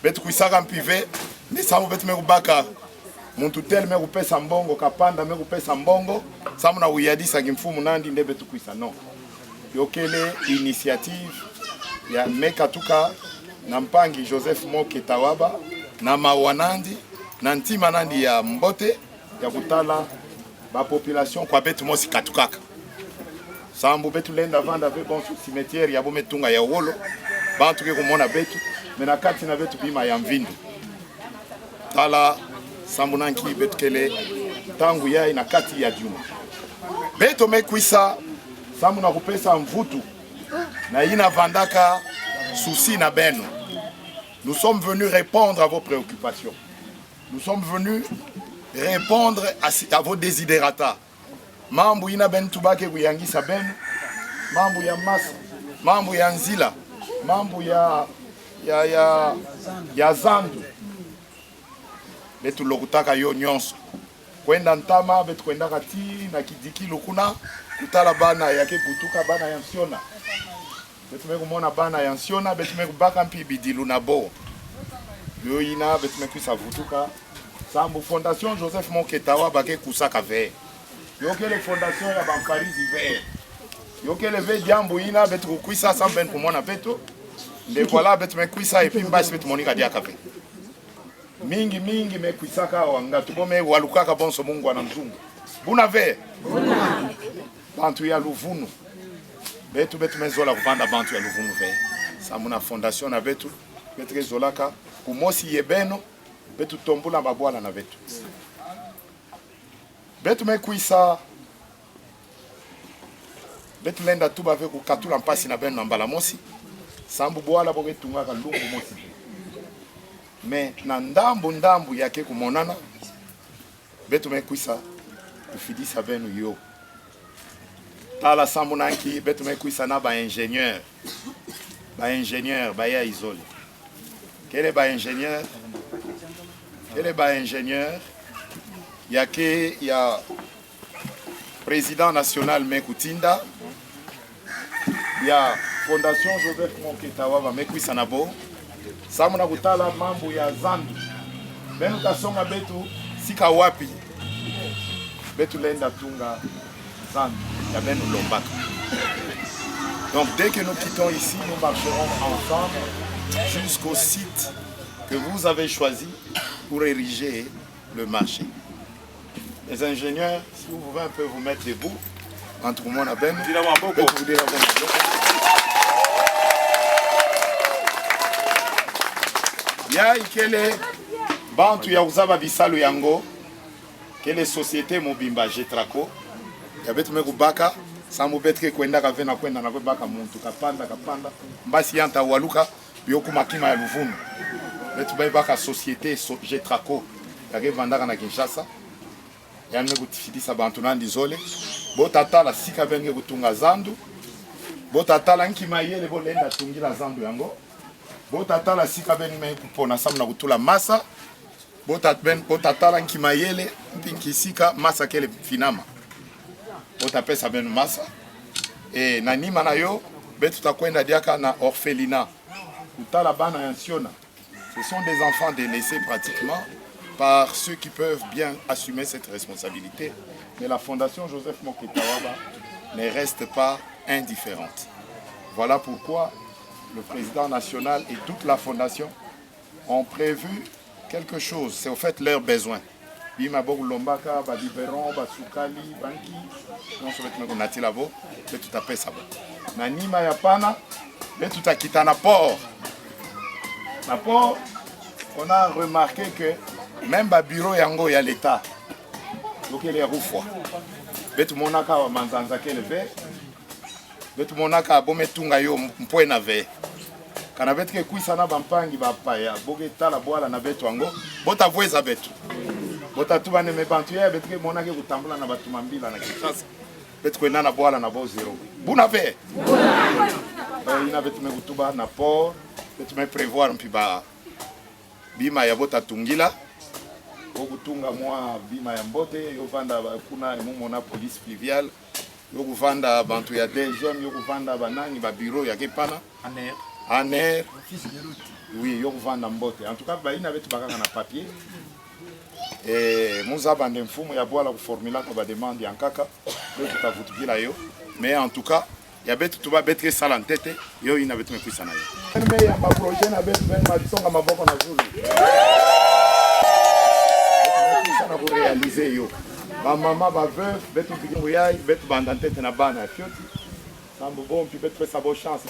Betu kuisaka mpive ne samu betu me kubaka muntu tel me kupesa mbongo kapanda me kupesa mbongo samu na uyadisa kimfumu nandi ndebe tukuisa no yokele initiative ya meka tuka na mpangi Joseph Moke Tawaba na mawanandi na ntima nandi ya mbote ya kutala ba population kwa betu mosi katukaka sambu betu lenda vanda ve bon cimetière ya bometunga ya wolo bantu ke kumona betu mena kati na betu bima ya mvindu tala sambunanki betkele tangu ya ina kati ya Juma beto mekwisa samu na kupesa mvutu na ina vandaka souci na beno. Nous sommes venus répondre à vos préoccupations. Nous sommes venus répondre à vos désidérata. Mambu ina ben tubake kuyangisa beno, mambu ya masa, mambu ya nzila, mambu ya zandu. Betu lokutaka yo nyonso kwenda ntama betu kwenda kati na kidiki lukuna kutala bana yake butuka bana yansiona betu mekumona bana yansiona betu mekubaka mpi bidilu na bo yo ina betu mekuisa vutuka sambu fondation Joseph Moke Tawaba ke kusaka ve yo kele fondation ya bamparizi ve yo kele ve jambo ina betu kuisa samben kumona betu de voilà betu mekuisa epi mbasi betu monika dia kafe mingi mekwisaka wanga tubome walukaka bonso Mungu ana mzungu buna ve buna bantu ya Luvunu betu mezola kuvanda bantu ya Luvunu ve samuna fondation na betu zolaka kumosi yebeno betu tombula babwala na betu mekwisa betu lenda tuba ve kukatula mpasi na beno na mbala mosi sambu bwala boke tungaka lungu mosi mais na ndambu yake kumonana betu mekwisa kufidisa benu yo tala sambu nanki betu mekwisa na ba ingénieur baya isole quel ba ingénieur yake ya président national Mekutinda ya Fondation Joseph Moketawa ba mekwisa nabo samu na kutala mambo ya zandu benu kasonga betu sika wapi betu lenda tunga zandu ya benu lombaka. Donc dès que nous quittons ici, nous marcherons ensemble jusqu'au site que vous avez choisi pour ériger le marché. Les ingénieurs, si vous pouvez un peu vous mettre debout, entre moi et Ben, ya ikele bantu ya uzaba bisalu yango kele société mobimba Jetraco ya betu mekubaka samu betke kwenda kavena kwenda na kwebaka muntu kapanda mbasi yanta waluka bioku makima ya Luvundu betu baibaka société Jetraco ya kevandaka na Kinshasa ya mekufidisa bantu nandi zole botatala sika benge kutunga zandu botatala nkima yele bolenda tungila zandu yango botatala sika beni me kupona samu na kutula masa botatala nkima yele mpinki sika masa kele finama botapesa benu masa e na nima na yo betu takwenda diaka na orphelinat kutala bana ya Nsiona. Ce sont des enfants délaissés pratiquement par ceux qui peuvent bien assumer cette responsabilité, mais la Fondation Joseph Moketawa ne reste pas indifférente. Voilà pourquoi le président national et toute la fondation ont prévu quelque chose, c'est au fait leurs besoins. Bima boku lombaka, ba biberon, ba sukali, banki, non so betme konati labo, be tout a pesa ba. Na nima ya pana, be tout a kita na port. Na port, on a remarqué que même ba bureau yango ya l'état, donc il est roufwa. Be tout monaka wa manzanza kele ve, be tout monaka bome tunga yo mpoe na ve. Kana betu ke kuisa na bampangi bapaya boge tala bwala na betu ango bota voeza betu bota tuba ne mebantu ya betu ke mona ke kutambula na batu mambila na Kinshasa betu ko na bwala na bo zero buna ve ina betu me kutuba na port betu me prévoir mpiba bima ya bota tungila okutunga mwa bima ya mbote yo vanda kuna mumona police fluviale yo kuvanda bantu ya DGM yo kuvanda banani ba bureau ya kepana Aner, oui, yo vanda mbote. En tout cas, ba ina betu bakanga na papier. Et muza bande mfumu ya bwala ku formula ko ba demande yankaka, betu tavutukila yo. Mais en tout cas, ya betu tuba betre sala ntete, yo ina betu mekuisa na yo. Mais ya ba projet na betu ben ma tsonga maboko na zulu. Ça na ko réaliser yo. Ba mama ba veuve betu bikingu yai, betu banda ntete na bana fioti. Sambo bon puis betu sa bonne chance.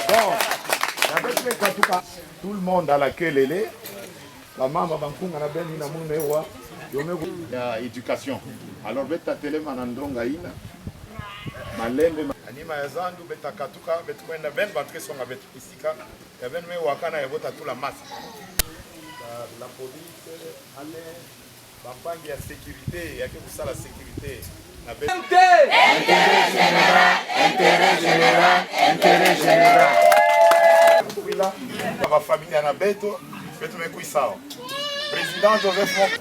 Donc, tout le monde a la queue lélé. La maman bankunga na beni na munewa ya éducation. Alors beta tele manandonga ina. Malembe anima ya zandu beta katuka betu kwenda ben batke songa betu kisika. Ya ben me wakana ya bota tout la masse. La police ale bampangi ya sécurité ya ke kusala sécurité. Intérêt général. La famille à Nabeto, Beto Mekuisao. Président Joseph Mok.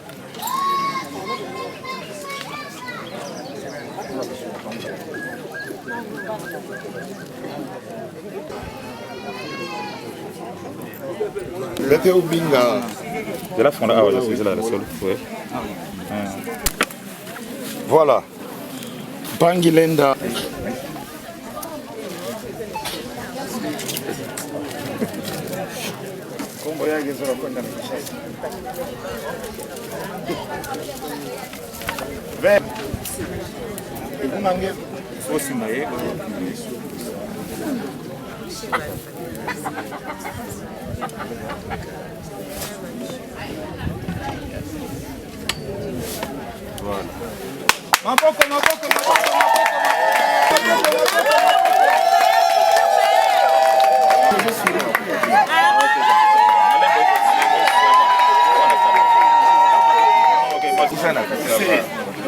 Beto Binga. De la fondation, ah ouais, c'est la seule. Ouais. Voilà. Pangilenda. Kombo yake zora kwenda Kinshasa. Ve. Ikunange fosi maye. Voilà. Maboko. Je suis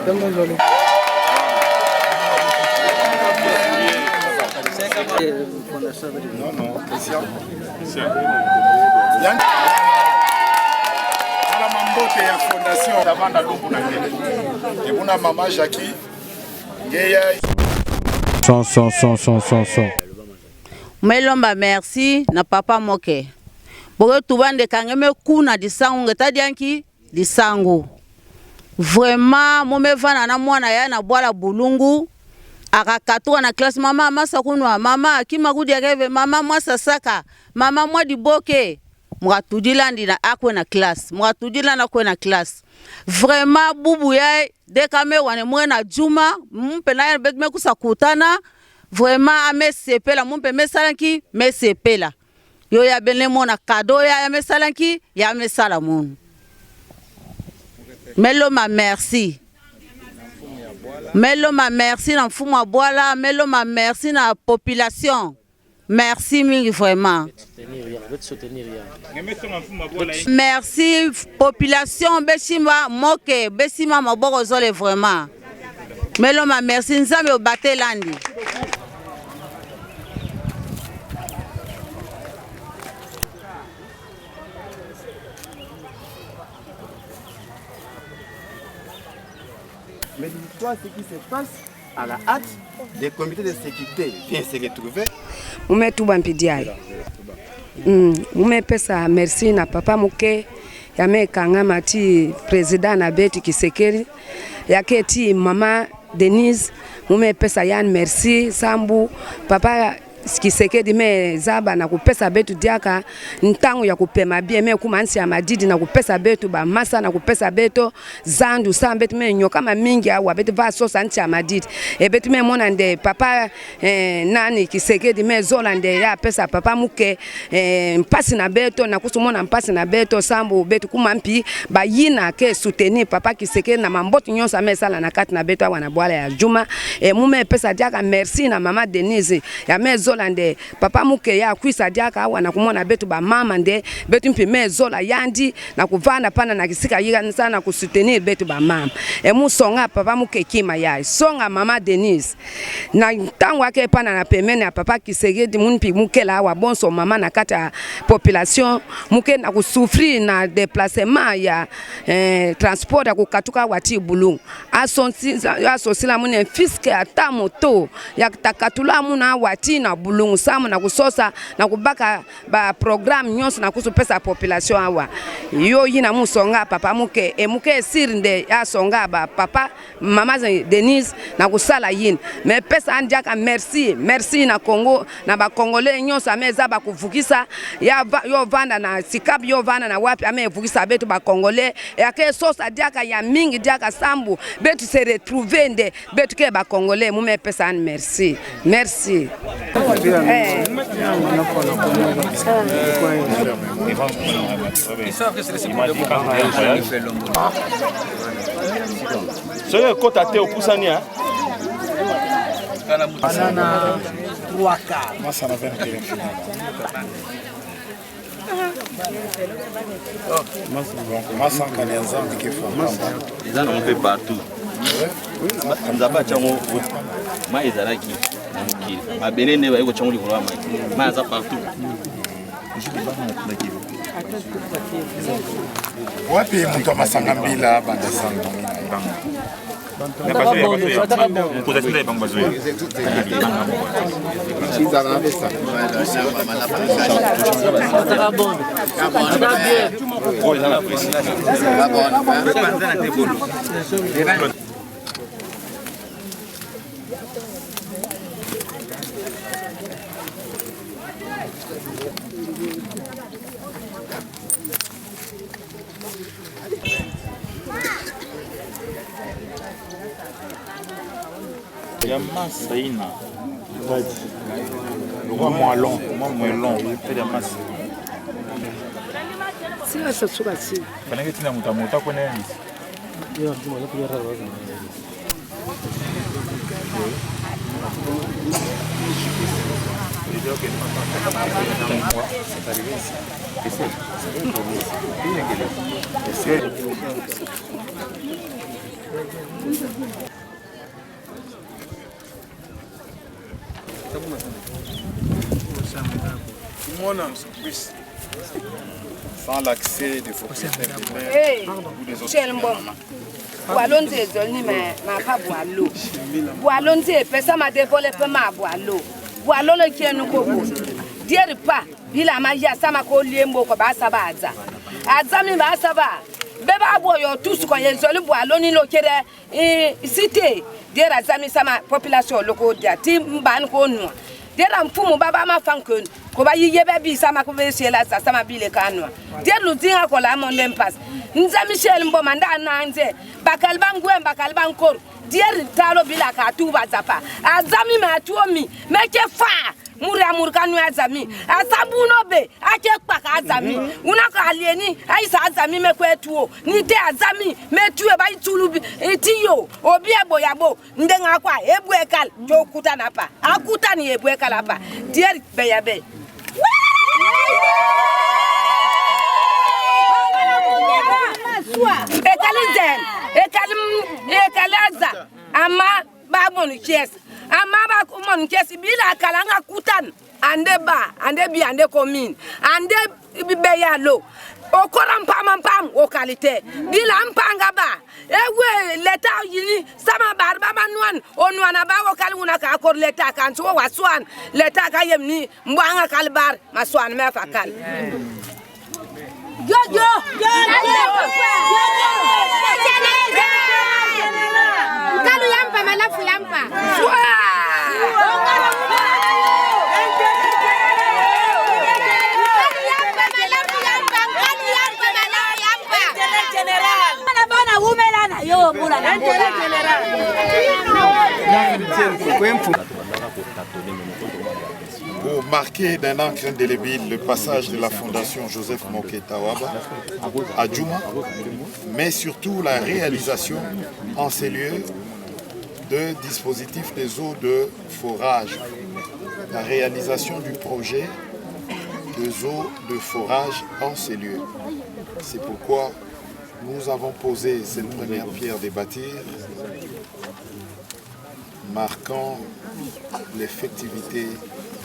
Non, non, Christian. La mambote ya fondation Davanda Lumbu na ngene. Et buna mama Jackie. Ngeya. Son. Melomba merci na papa moke. Bogo tubande kangeme kuna disangu ngeta dianki disangu. Vraiment momevana na mwana ya na bwala bulungu. Akakatua na classe mama masa kunwa mama akima kudi akeve mama mwasa saka mama mwa diboke mwatudilandi na akwe na classe mwatudilana kwe na classe vraiment bubu ya dekame wane mwena juma mpe na ya betme kusakutana vraiment ame sepela mpe mesalanki me sepela yo ya benle mona kado ya mesalanki ya mesala mon Meloma merci. Meloma merci na mfumu wa Bwala, Meloma merci na population. Merci mingi vraiment. Merci population besima moke, besima maboko zole vraiment. Meloma merci nzambe obate landi. Mais dis-toi ce qui se passe à la hâte, des comités de sécurité viennent se retrouver. Mume tuba mpidiai. Mume pesa merci na papa muke yame kanga mati président na Beti Kisekeri yake ti mama Denise mume pesa yan merci sambu papa Kisekedi me zaba na kupesa betu diaka ntangu ya kupema bie me kumansi ya madidi na kupesa betu ba masa na kupesa beto zandu sambetu me nyoka mingi awa betu va sosa nti ya madidi betu me mona nde papa nani Kisekedi me zola nde ya pesa papa muke mpasi na beto na kusumona mpasi na beto sambu betu kumampi ba yina ke soutenir papa Kisekedi na mambotu nyonsa me sala na kati na beto awa na Bwala ya Juma mume pesa diaka merci na mama Denise ya me zola nde papa muke ya kwisa diaka awa na kumona betu ba mama nde betu mpime zola yandi na kuvanda pana na kisika yiga sana kusoutenir betu ba mama musonga papa muke kima ya songa mama Denise na tangu ake pana na pemene ya papa Kisekedi munpi muke la awa bonso mama na kata population muke na kusufri na déplacement ya transport ya kukatuka wati bulungu asosila mune fiske ata moto ya takatula muna wati na bulungu samu na kusosa na kubaka ba programme nyonso na kusupesa population awa yo yina musonga papa muke muke sirinde ya songa ba papa mama Denise na kusala yin me pesa andiaka merci na Congo na ba Congolais nyonso ameza ba kuvukisa ya yo vanda na sikap yo vanda na wapi amevukisa betu ba Congolais ya ke sosa diaka ya mingi diaka sambu betu se retrouver nde betu ke ba Congolais mume pesa merci Soyez côté au Poussania. Banana 3 quarts. Moi ça m'avait intéressé. Moi ça quand les gens qui font. Les gens on fait partout. Nous avons chango ma ezalaki na mukili. Mabelene ba iko chango likolo ma za partout. Wapi mtu amasanga mbila banda sanga. Yamas ina. Le roi moins long, fait de masse. Si ça se trouve ici. Kana que tina muta kone nini? Yo, tu m'as dit Sans l'accès des propriétaires ou des autres. Boalonze zolni me pa boalo. Boalonze pesa ma développer ma boalo. Boalo le kienu ko bo. Diere pa bila ma ya sama ko liembo ko ba sabaza. Azami ba saba. Beba boyo tous ko ye zoli boalo ni lo kere cité. Diere azami sama population loko dia tim ban ko no. Diere mfumu baba ma fankon. Ko ba yiye be sama ko be shela sama bile kanwa. Diere lutinga ko la mon lempas. Nza Michel Mbomanda nanze bakalban gwen bakalban kor dier talo bila ka tuba zapa azami ma tuomi meke fa muri amurkanu azami asabuno be ake kpaka azami unaka alieni aisa azami mekwetuo nite azami metue ba itulubi etiyo obi eboyabo ndenga kwa ebuekal jokuta napa akuta ni ebuekal apa dier beyabe ekalaza ama babon kies ama ba komon kies bila kalanga kutan ande ba ande bi ande commune ande be yalo okora pam o qualité bila mpanga ba ewe leta yini sama barba manwan onwana ba o kaluna ka akor leta kan so waswan leta ka yemni mbanga kalbar maswan me fakal Jojo! Kalu yampa malafu yampa. Pour marquer d'un encre indélébile le passage de la Fondation Joseph Moké Tawaba à Djouma, mais surtout la réalisation en ces lieux de dispositifs des eaux de forage, la réalisation du projet des eaux de forage en ces lieux. C'est pourquoi nous avons posé cette première pierre des bâtiments, marquant l'effectivité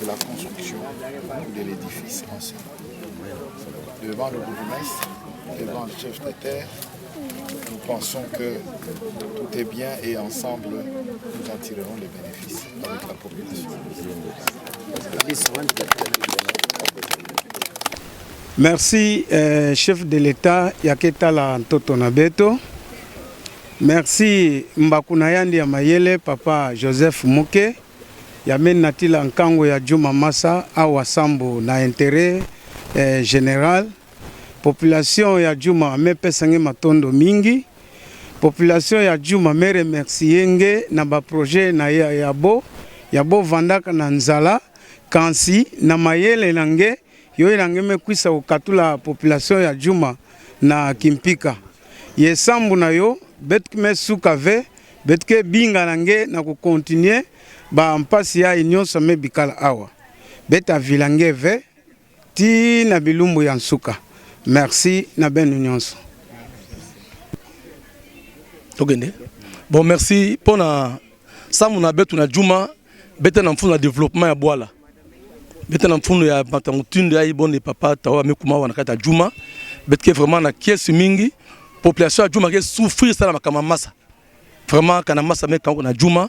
de la construction de l'édifice ancien. Devant le bourgmestre, devant le chef de terre, nous pensons que tout est bien et ensemble nous en tirerons les bénéfices avec la population. Merci, chef de l'État Yaketala Ntotonabeto. Merci Mbakunayandi Amayele, papa Joseph Moké. Yamen Natila Nkango ya Djouma Massa, Awa Sambo na intérêt général. Population ya Djouma me pesange matondo mingi. Population ya Djouma me remercienge na ba projet na yabo vandaka na nzala kansi na mayele nange yo nange me kwisa ukatula population ya Djouma na Kimpika. Ye sambu na yo betke me sukave betke binga nange na ku continuer ba mpasi ya union some bikala awa beta vilangeve ti na bilumbu ya nsuka. Merci na ben union. Bon, merci pour na samu na betu na Djouma beta na mfunu na développement ya Bwala beta na mfunu ya batangutunde ya ibone papa tawa mekuma wana kata Djouma betke vraiment na kiesi mingi population ya Djouma ke souffrir ça na makama massa vraiment kana massa me kango na Djouma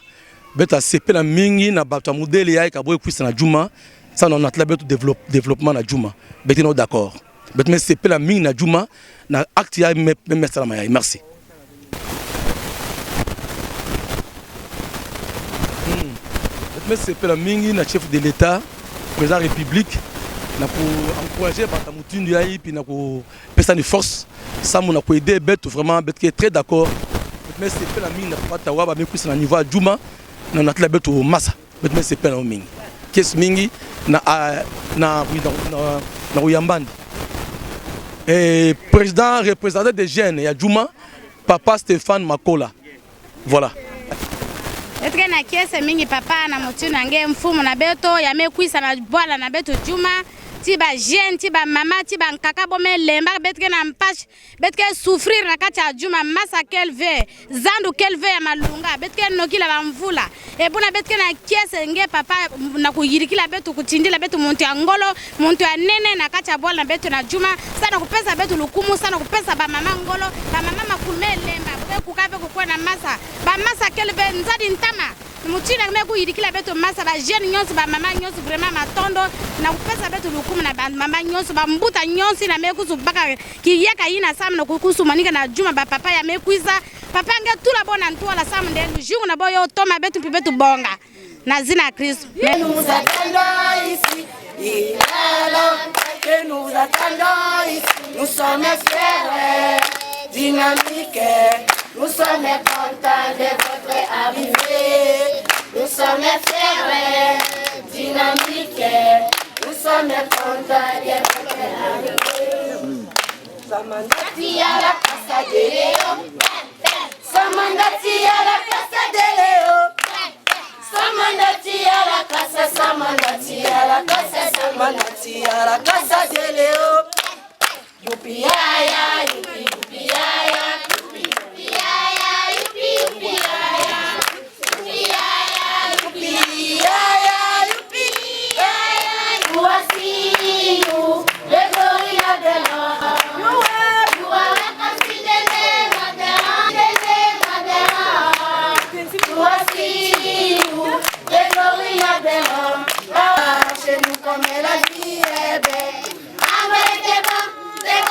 beta sepe na mingi na bata modèle ya ka boy kwisa na Djouma ça on a tla betu développement na Djouma beta no d'accord bet me sepe la mingi na Djouma na acte ya me salama ya merci. Mais c'est la mingi na chef de l'État, président de la République, pour encourager par ta mouture du haï, puis pour personne de force, ça m'a aidé, vraiment, qui est très d'accord. Mais c'est la mingi na pas tawa, mais puis c'est au niveau de Djouma, on a la bête au massa, mais c'est pas la mingi. Qu'est-ce mingi na Uyambandi. Et président représentant des jeunes, il y a Djouma, papa Stéphane Makola. Voilà. Etre na kiese mingi papa na mutu na nge mfumu na beto ya mekwisa na Bwala na beto Djouma ti ba jeune ti ba mama ti ba nkaka bome lemba betke na mpache betke souffrir na kati ya juma masa kelve zandu kelve ya malunga betke nokila ba mvula e bona betke na kiese nge papa na kuyirikila betu kutindila betu muntu ya ngolo muntu ya nene na kati ya bwala na betu na juma sana kupesa betu lukumu sana kupesa ba mama ngolo ba mama makume lemba kukape kukwe na masa ba masa kelve nzadi ntama mutina kama kuyirikila betu masa ba jeune nyonso ba mama nyonso vraiment matondo na kupesa betu lukumu na ba mama nyonso ba mbuta nyonso na mekusu baka kiyaka ina sam na kukusu manika na juma ba papa ya mekuiza papa nge tula bona ntwala sam de jungu na boyo toma betu pibetu bonga na zina Kristo. Nous attendons ici, il est là que nous attendons ici. Nous sommes fiers, dynamiques, nous sommes contents de votre arrivée. Nous sommes fiers, dynamiques, nous sommes contents de votre arrivée. Samandati à la casa de Léo, Samandati à la casa de Léo. Samandati à la casa, Samandati à la casa, Samandati à la casa de Léo. Youpi ya, youpi youpi ya, youpi youpi ya, youpi youpi ya, youpi ya, youpi ya, youpi ya. Voici nous, le glorieux de l'or. You are considéré voici nous, le glorieux de l'homme. Chez nous comme la vie est belle. Avec des bons, bon,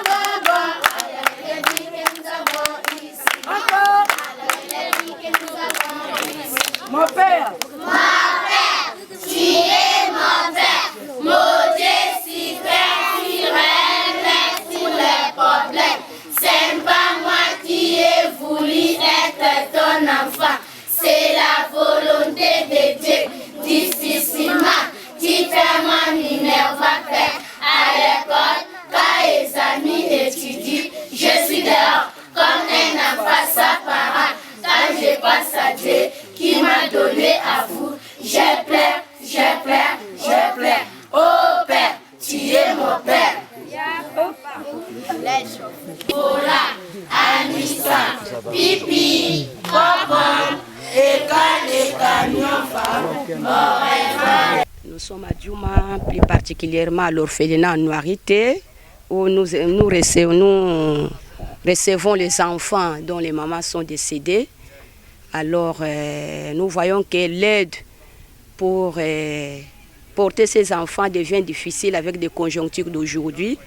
bon, bon. Avec les vies que nous avons ici. Encore. Avec les vies que nous avons ici. Mon père. Mon père. Tu es mon père. Mon Dieu si fait tous les problèmes. C'est pas moi qui ai voulu être ton enfant. C'est la volonté de Dieu. Difficilement, qui fait mon Minerva faire à l'école. Quand les amis étudient, je suis dehors comme un enfant sans parent. Quand je pense à Dieu qui m'a donné à vous, je pleure, je pleure, je pleure. Oh Père, tu es mon Père. Ola, Anissa, Pipi, Papa, et quand les camions Nous sommes à Djouma, plus particulièrement à l'orphelinat Noirité, où nous recevons les enfants dont les mamans sont décédées. Alors, nous voyons que l'aide pour porter ces enfants devient difficile avec des conjonctures d'aujourd'hui.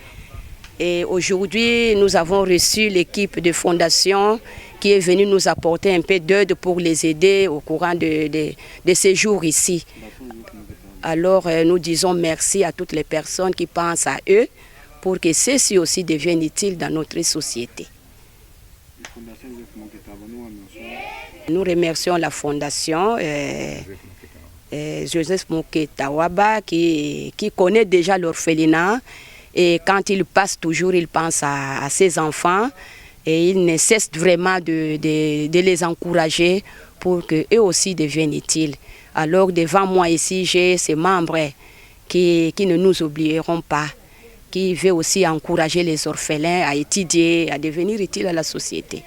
Et aujourd'hui, nous avons reçu l'équipe de fondation qui est venue nous apporter un peu d'aide pour les aider au courant de ces jours ici. Alors, nous disons merci à toutes les personnes qui pensent à eux pour que ceux-ci aussi deviennent utiles dans notre société. Nous remercions la fondation Joseph Moké Tawaba qui connaît déjà l'orphelinat. Et quand il passe toujours, il pense à ses enfants et il ne cesse vraiment de les encourager pour qu'eux aussi deviennent utiles. Alors devant moi ici, j'ai ces membres qui ne nous oublieront pas, qui veulent aussi encourager les orphelins à étudier, à devenir utiles à la société.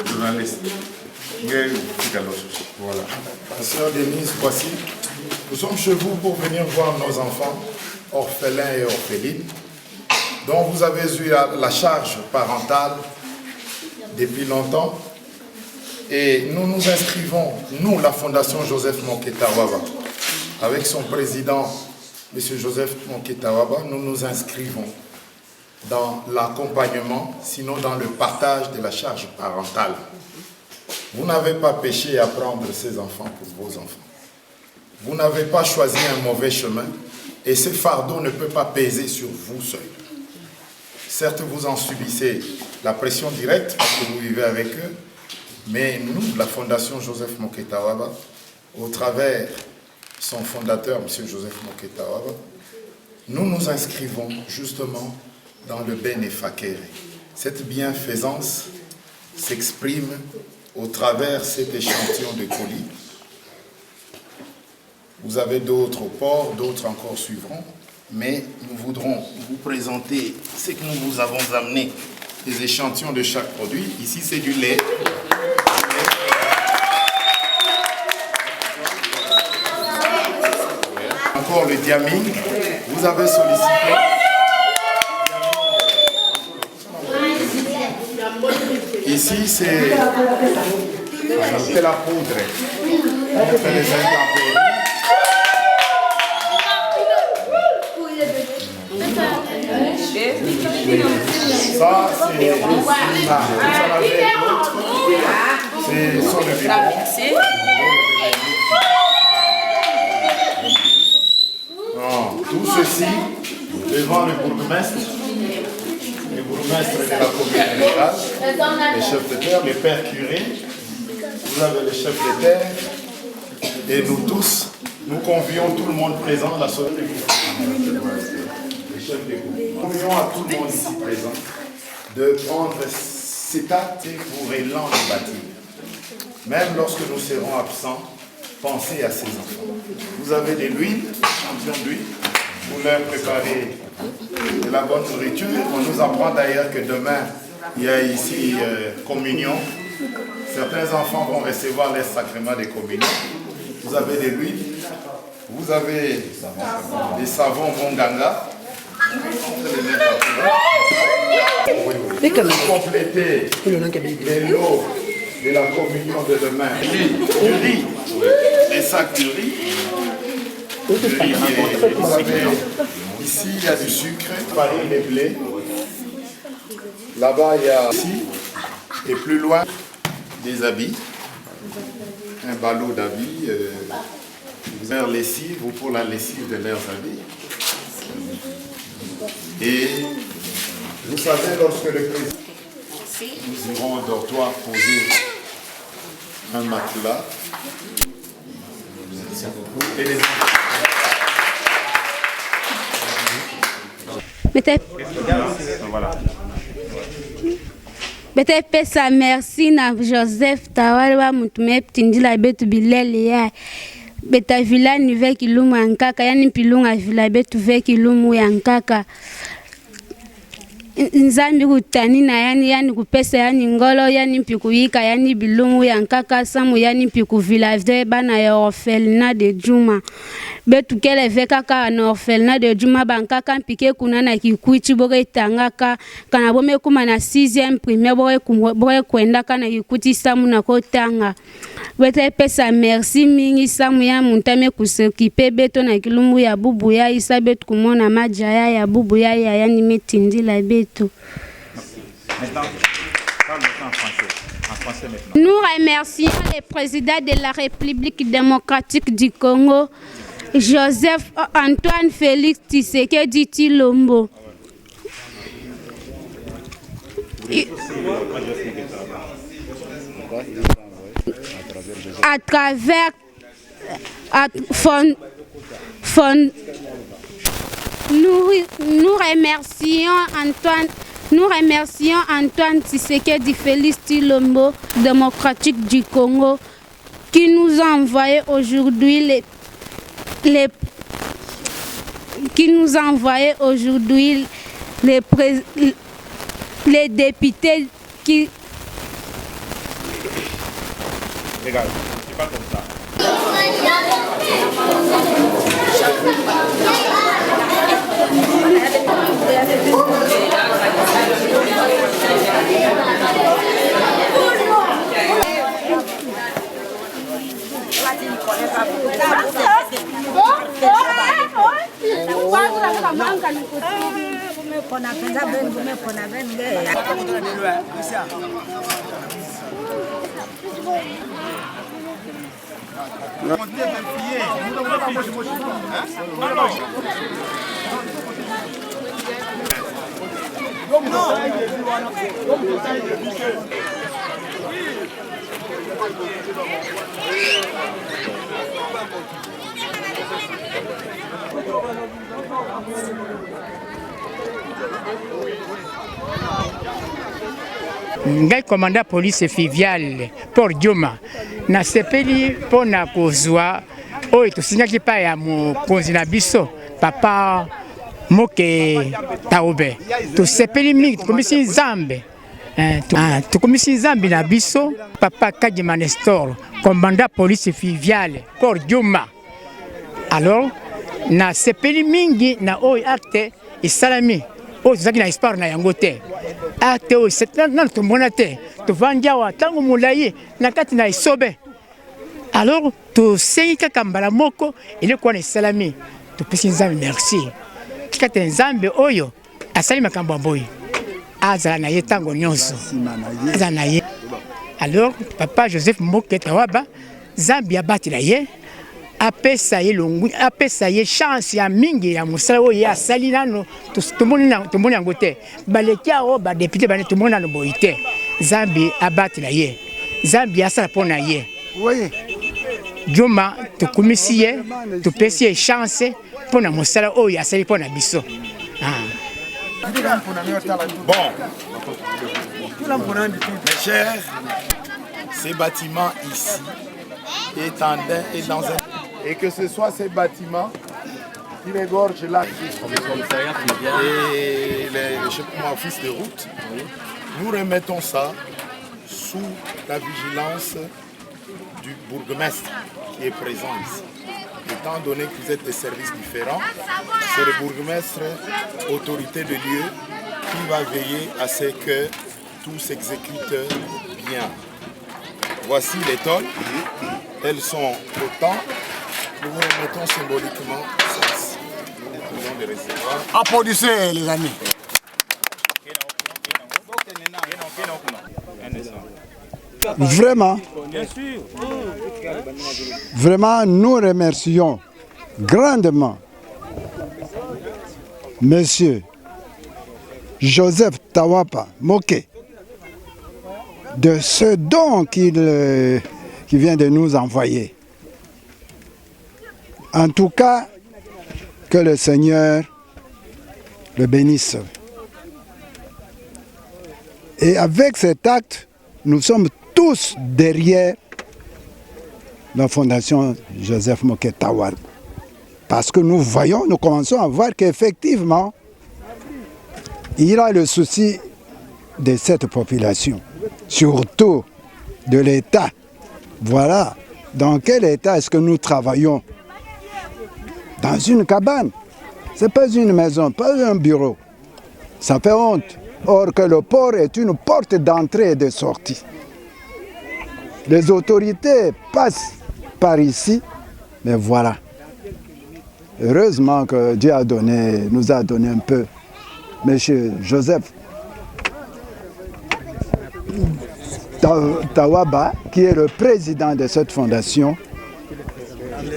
Journaliste. Voilà. La sœur Denise, voici. Nous sommes chez vous pour venir voir nos enfants, orphelins et orphelines, dont vous avez eu la charge parentale depuis longtemps. Et nous nous inscrivons, nous, la Fondation Joseph Moké Tawaba, avec son président M. Joseph Moketawaba, nous nous inscrivons dans l'accompagnement, sinon dans le partage de la charge parentale. Vous n'avez pas péché à prendre ces enfants pour vos enfants. Vous n'avez pas choisi un mauvais chemin et ce fardeau ne peut pas peser sur vous seul. Certes, vous en subissez la pression directe parce que vous vivez avec eux, mais nous, la Fondation Joseph Moketawaba, au travers son fondateur, M. Joseph Moketawaba, nous nous inscrivons justement dans le Benefakere. Cette bienfaisance s'exprime au travers de cet échantillon de colis. Vous avez d'autres au port, d'autres encore suivront, mais nous voudrons vous présenter ce que nous vous avons amené, des échantillons de chaque produit. Ici, c'est du lait. Encore le diamine. Vous avez sollicité. Ici, c'est la poudre. On fait les intempéries. Ça, c'est sur le biberon. Tout ceci devant le bourgmestre de la commune générale, les chefs de terre, les pères curés, vous avez les chefs de terre, et nous tous, nous convions tout le monde présent, la société, les chefs de groupe. Nous convions à tout le monde ici présent de prendre cet acte pour élan de bâtir. Même lorsque nous serons absents, pensez à ces enfants. Vous avez de l'huile, champion d'huile, vous leur préparez de la bonne nourriture. On nous apprend d'ailleurs que demain, il y a ici communion. Certains enfants vont recevoir les sacrements de communion. Vous avez de l'huile, vous avez des savons Bonganga. Vous complétez les lots de la communion de demain. Du riz, des sacs de riz. Ici, il y a du sucre, farine et blé. Là-bas, il y a ici, et plus loin, des habits. Un ballot d'habits, leur lessive ou pour la lessive de leurs habits. Et vous savez, lorsque le président, nous irons au dortoir poser un matelas. Et les enfants. Bete pesa merci na Joseph Tawali wa mutume tindila betu bilele ya beta vila ni ve kilumu yankaka yani pilunga vila betu ve kilumu yankaka nzambi kutani na yani kupesa yani ngolo yani mpikuyika yani bilumu yankaka samu yani mpikuvila ve bana ya orphelina de Juma betu kele ve kaka na orphelina de Juma bankaka mpike kuna na kikuichi boge tangaka kana bome kuma na 6e primaire boge kwenda kana kikuti samu na kotanga bete pesa merci mingi samu ya muntame kusekipe beto na kilumu ya bubu ya isa betu kumona majaya ya bubu ya yani metindila betu. Nous remercions le président de la République démocratique du Congo, Joseph Antoine Félix Tshisekedi Tshilombo. À travers nous remercions Antoine Tshisekedi Félix Tshilombo, démocratique du Congo, qui nous a envoyé aujourd'hui les députés qui... Regarde, c'est pas comme ça. Ngai commandant police fluviale Port Juma na sepeli pona kozwa oyo tosinyaki pa ya mokonzi na biso papa Moke Taobe tosepeli mingi tukomisi nzambe tukomisi nzambe na biso papa Kadima Nestor commandant police fluviale Port Juma. Alors na sepeli mingi na oyo acte esalami oyo tozalaki na espoir na yango te acte oyo nano tomona te tovandi awa ntango molai na kati na esobe. Alors tosengi kaka mbala moko eloko wana esalami topesi nzambe merci tika te nzambe oyo asali makambo ya boye azala na ye ntango nyonso azala na ye. Alors papa Joseph Moke Tawaba nzambe abatela ye apesa ye longu apesa ye chance ya mingi ya mosala oyo ye asali nano tomoni yango te baleki awo badepute bane tomoni nano boyi te nzambe abatela ye nzambe asala mpo na ye. Juma tokumisi ye topesi ye chance mpo na mosala oyo asali mpo na biso. Bon, mes chers, ces bâtiments ici est dans un... Et que ce soit ces bâtiments qui regorgent là, et mon office de route, nous remettons ça sous la vigilance du bourgmestre qui est présent ici. Étant donné que vous êtes des services différents, c'est le bourgmestre, autorité de lieu, qui va veiller à ce que tout s'exécute bien. Voici les tôles, elles sont autant. Nous vous remettons symboliquement ça. Nous pouvons les recevoir. Applaudissez les amis. Vraiment, nous remercions grandement Monsieur Joseph Tawaba Moke de ce don qu'il vient de nous envoyer. En tout cas, que le Seigneur le bénisse. Et avec cet acte, nous sommes tous derrière la fondation Joseph Moke Tawaba. Parce que nous voyons, nous commençons à voir qu'effectivement, il y a le souci de cette population, surtout de l'État. Voilà dans quel état est-ce que nous travaillons. Dans une cabane, ce n'est pas une maison, pas un bureau. Ça fait honte. Or que le port est une porte d'entrée et de sortie. Les autorités passent par ici, mais voilà. Heureusement que Dieu nous a donné un peu. Monsieur Joseph Tawaba, qui est le président de cette fondation,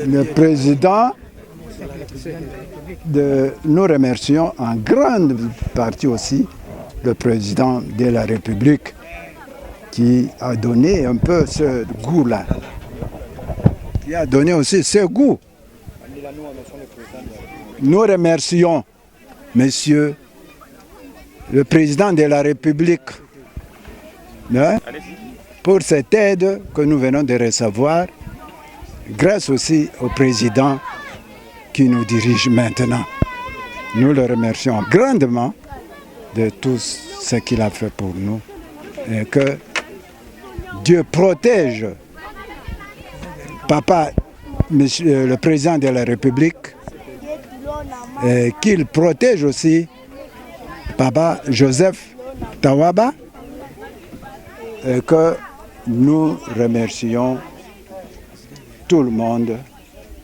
le président nous remercions en grande partie aussi le président de la République qui a donné un peu ce goût-là, qui a donné aussi ce goût. Nous remercions Monsieur le président de la République pour cette aide que nous venons de recevoir, grâce aussi au président qui nous dirige maintenant. Nous le remercions grandement de tout ce qu'il a fait pour nous et que Dieu protège Papa, Monsieur le président de la République, et qu'il protège aussi Papa Joseph Tawaba, et que nous remercions tout le monde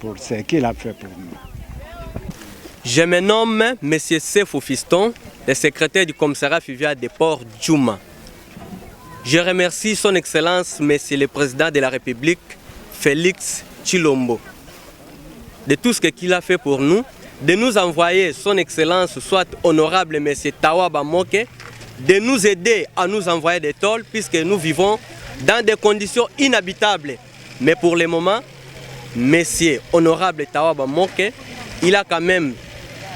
pour ce qu'il a fait pour nous. Je me nomme M. Sefo Fiston, le secrétaire du commissariat fluvial des ports Djouma. Je remercie son Excellence, M. le Président de la République, Félix Tshilombo, de tout ce qu'il a fait pour nous, de nous envoyer son Excellence, soit honorable M. Tawaba Moke, de nous aider à nous envoyer des tôles, puisque nous vivons dans des conditions inhabitables. Mais pour le moment, M. honorable Tawaba Moke, il a quand même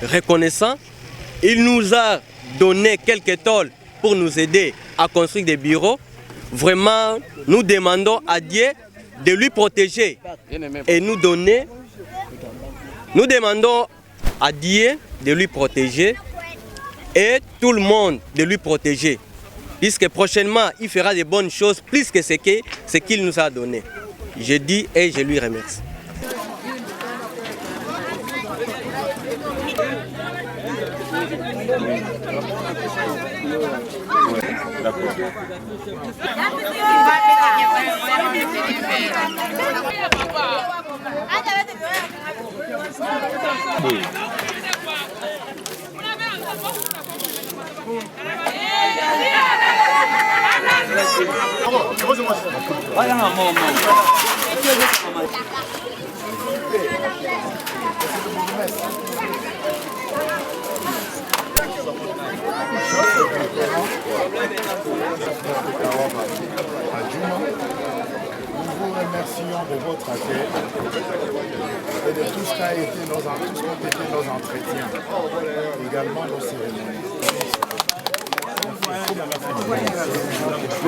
reconnaissant, il nous a donné quelques tôles pour nous aider à construire des bureaux. Vraiment, nous demandons à Dieu de lui protéger et nous demandons à Dieu de lui protéger et tout le monde de lui protéger, puisque prochainement il fera de bonnes choses plus que ce qu'il nous a donné. Je dis et je lui remercie. Nous vous remercions de votre accueil et de tout ce qu'ont été nos entretiens, également nos cérémonies.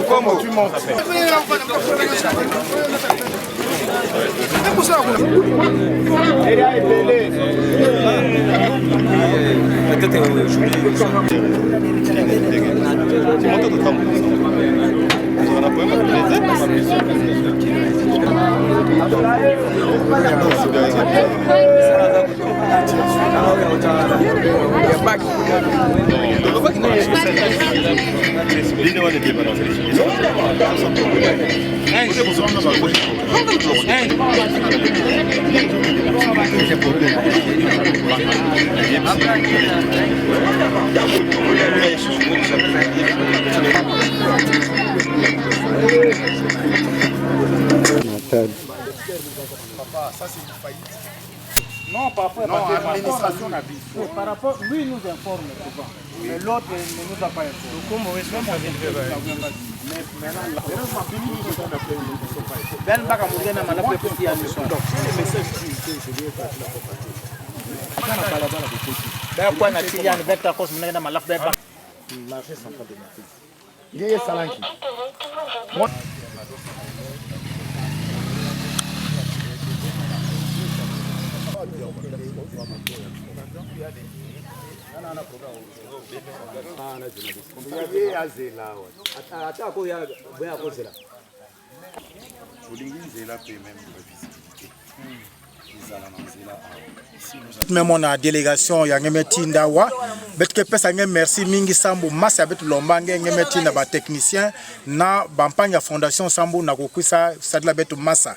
Comment tu montes? Papa, ça c'est une faillite. Non, parfois, non, l'administration n'a vu. Par rapport, lui nous informe souvent, mais l'autre ne nous a pas informé. Même on a délégation ya ngemetinda wa betke pesa nge merci mingi sambu masa betu lombange ngemetinda ba technicien na bampanya fondation sambu na kokwisa sadla betu masa.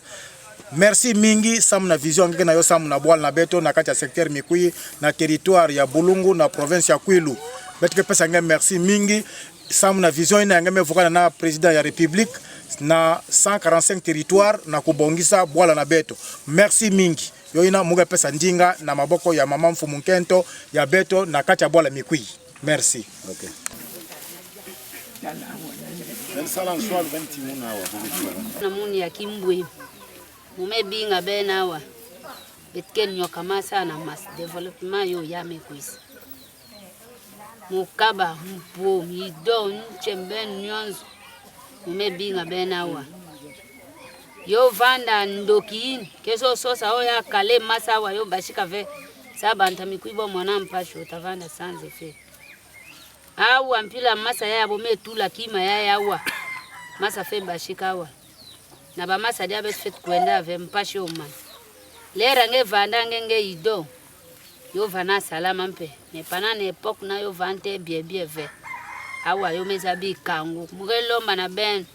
Merci mingi sam na vision ngeke na yo sam na boal na beto na kati ya secteur Mikui na territoire ya Bulungu na province ya Kwilu. Betke pesa nge merci mingi sam na vision ina ngeme vokana na président ya république na 145 territoire na kubongisa boala na beto. Merci mingi. Yo ina muga pesa ndinga na maboko ya mama Mfumu Nkento ya beto na kati ya boala Mikui. Merci. Okay. Namuni ya Kimbwe. Mumebinga benawa. Betken nyoka masa na mas development yo ya Mekuisi. Mukaba mpo mido nchemben nyonzo. Mumebinga benawa. Yo vanda ndoki keso sosa oya kale masa wa yo bashika ve sabanta mikuibo mwana mpasho utavanda sanze fe. Awa mpila masa ya bome tula kima ya awa. Masa fe bashika wa. Na ba masa dia bes fet kwenda ve mpasho man. Lera nge vanda nge ido. Yo vana salama mpe. Ne pana ne epok na yo vante bie ve. Awa yo mezabi kangu. Mugelo na ben.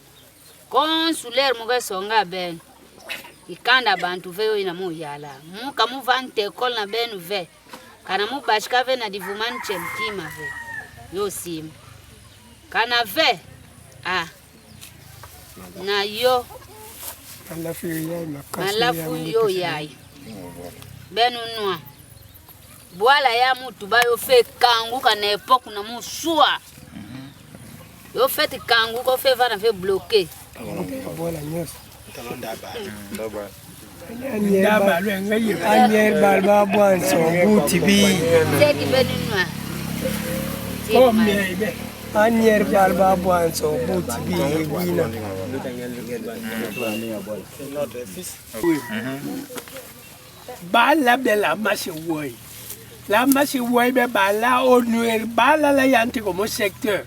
Consulaire muge songa ben. Ikanda bantu veyo ina mu yala. Muka mu vante ekol na ben ve. kana mubashika ve na divumani chemtima ve yo simu kana ve na yo malafu yo yai benu nwa bwala ya mutu ba yo fe kangu kana epoque na musua yo fait kangu ko fe va na fe bloqué bwala nyos Ndaba lwe ngayi anyer balba bwanso buti bi teki benu nwa komye ibe anyer balba bwanso buti bi bina bala bela mashi woy la mashi woy be bala onuer bala la yanti comme secteur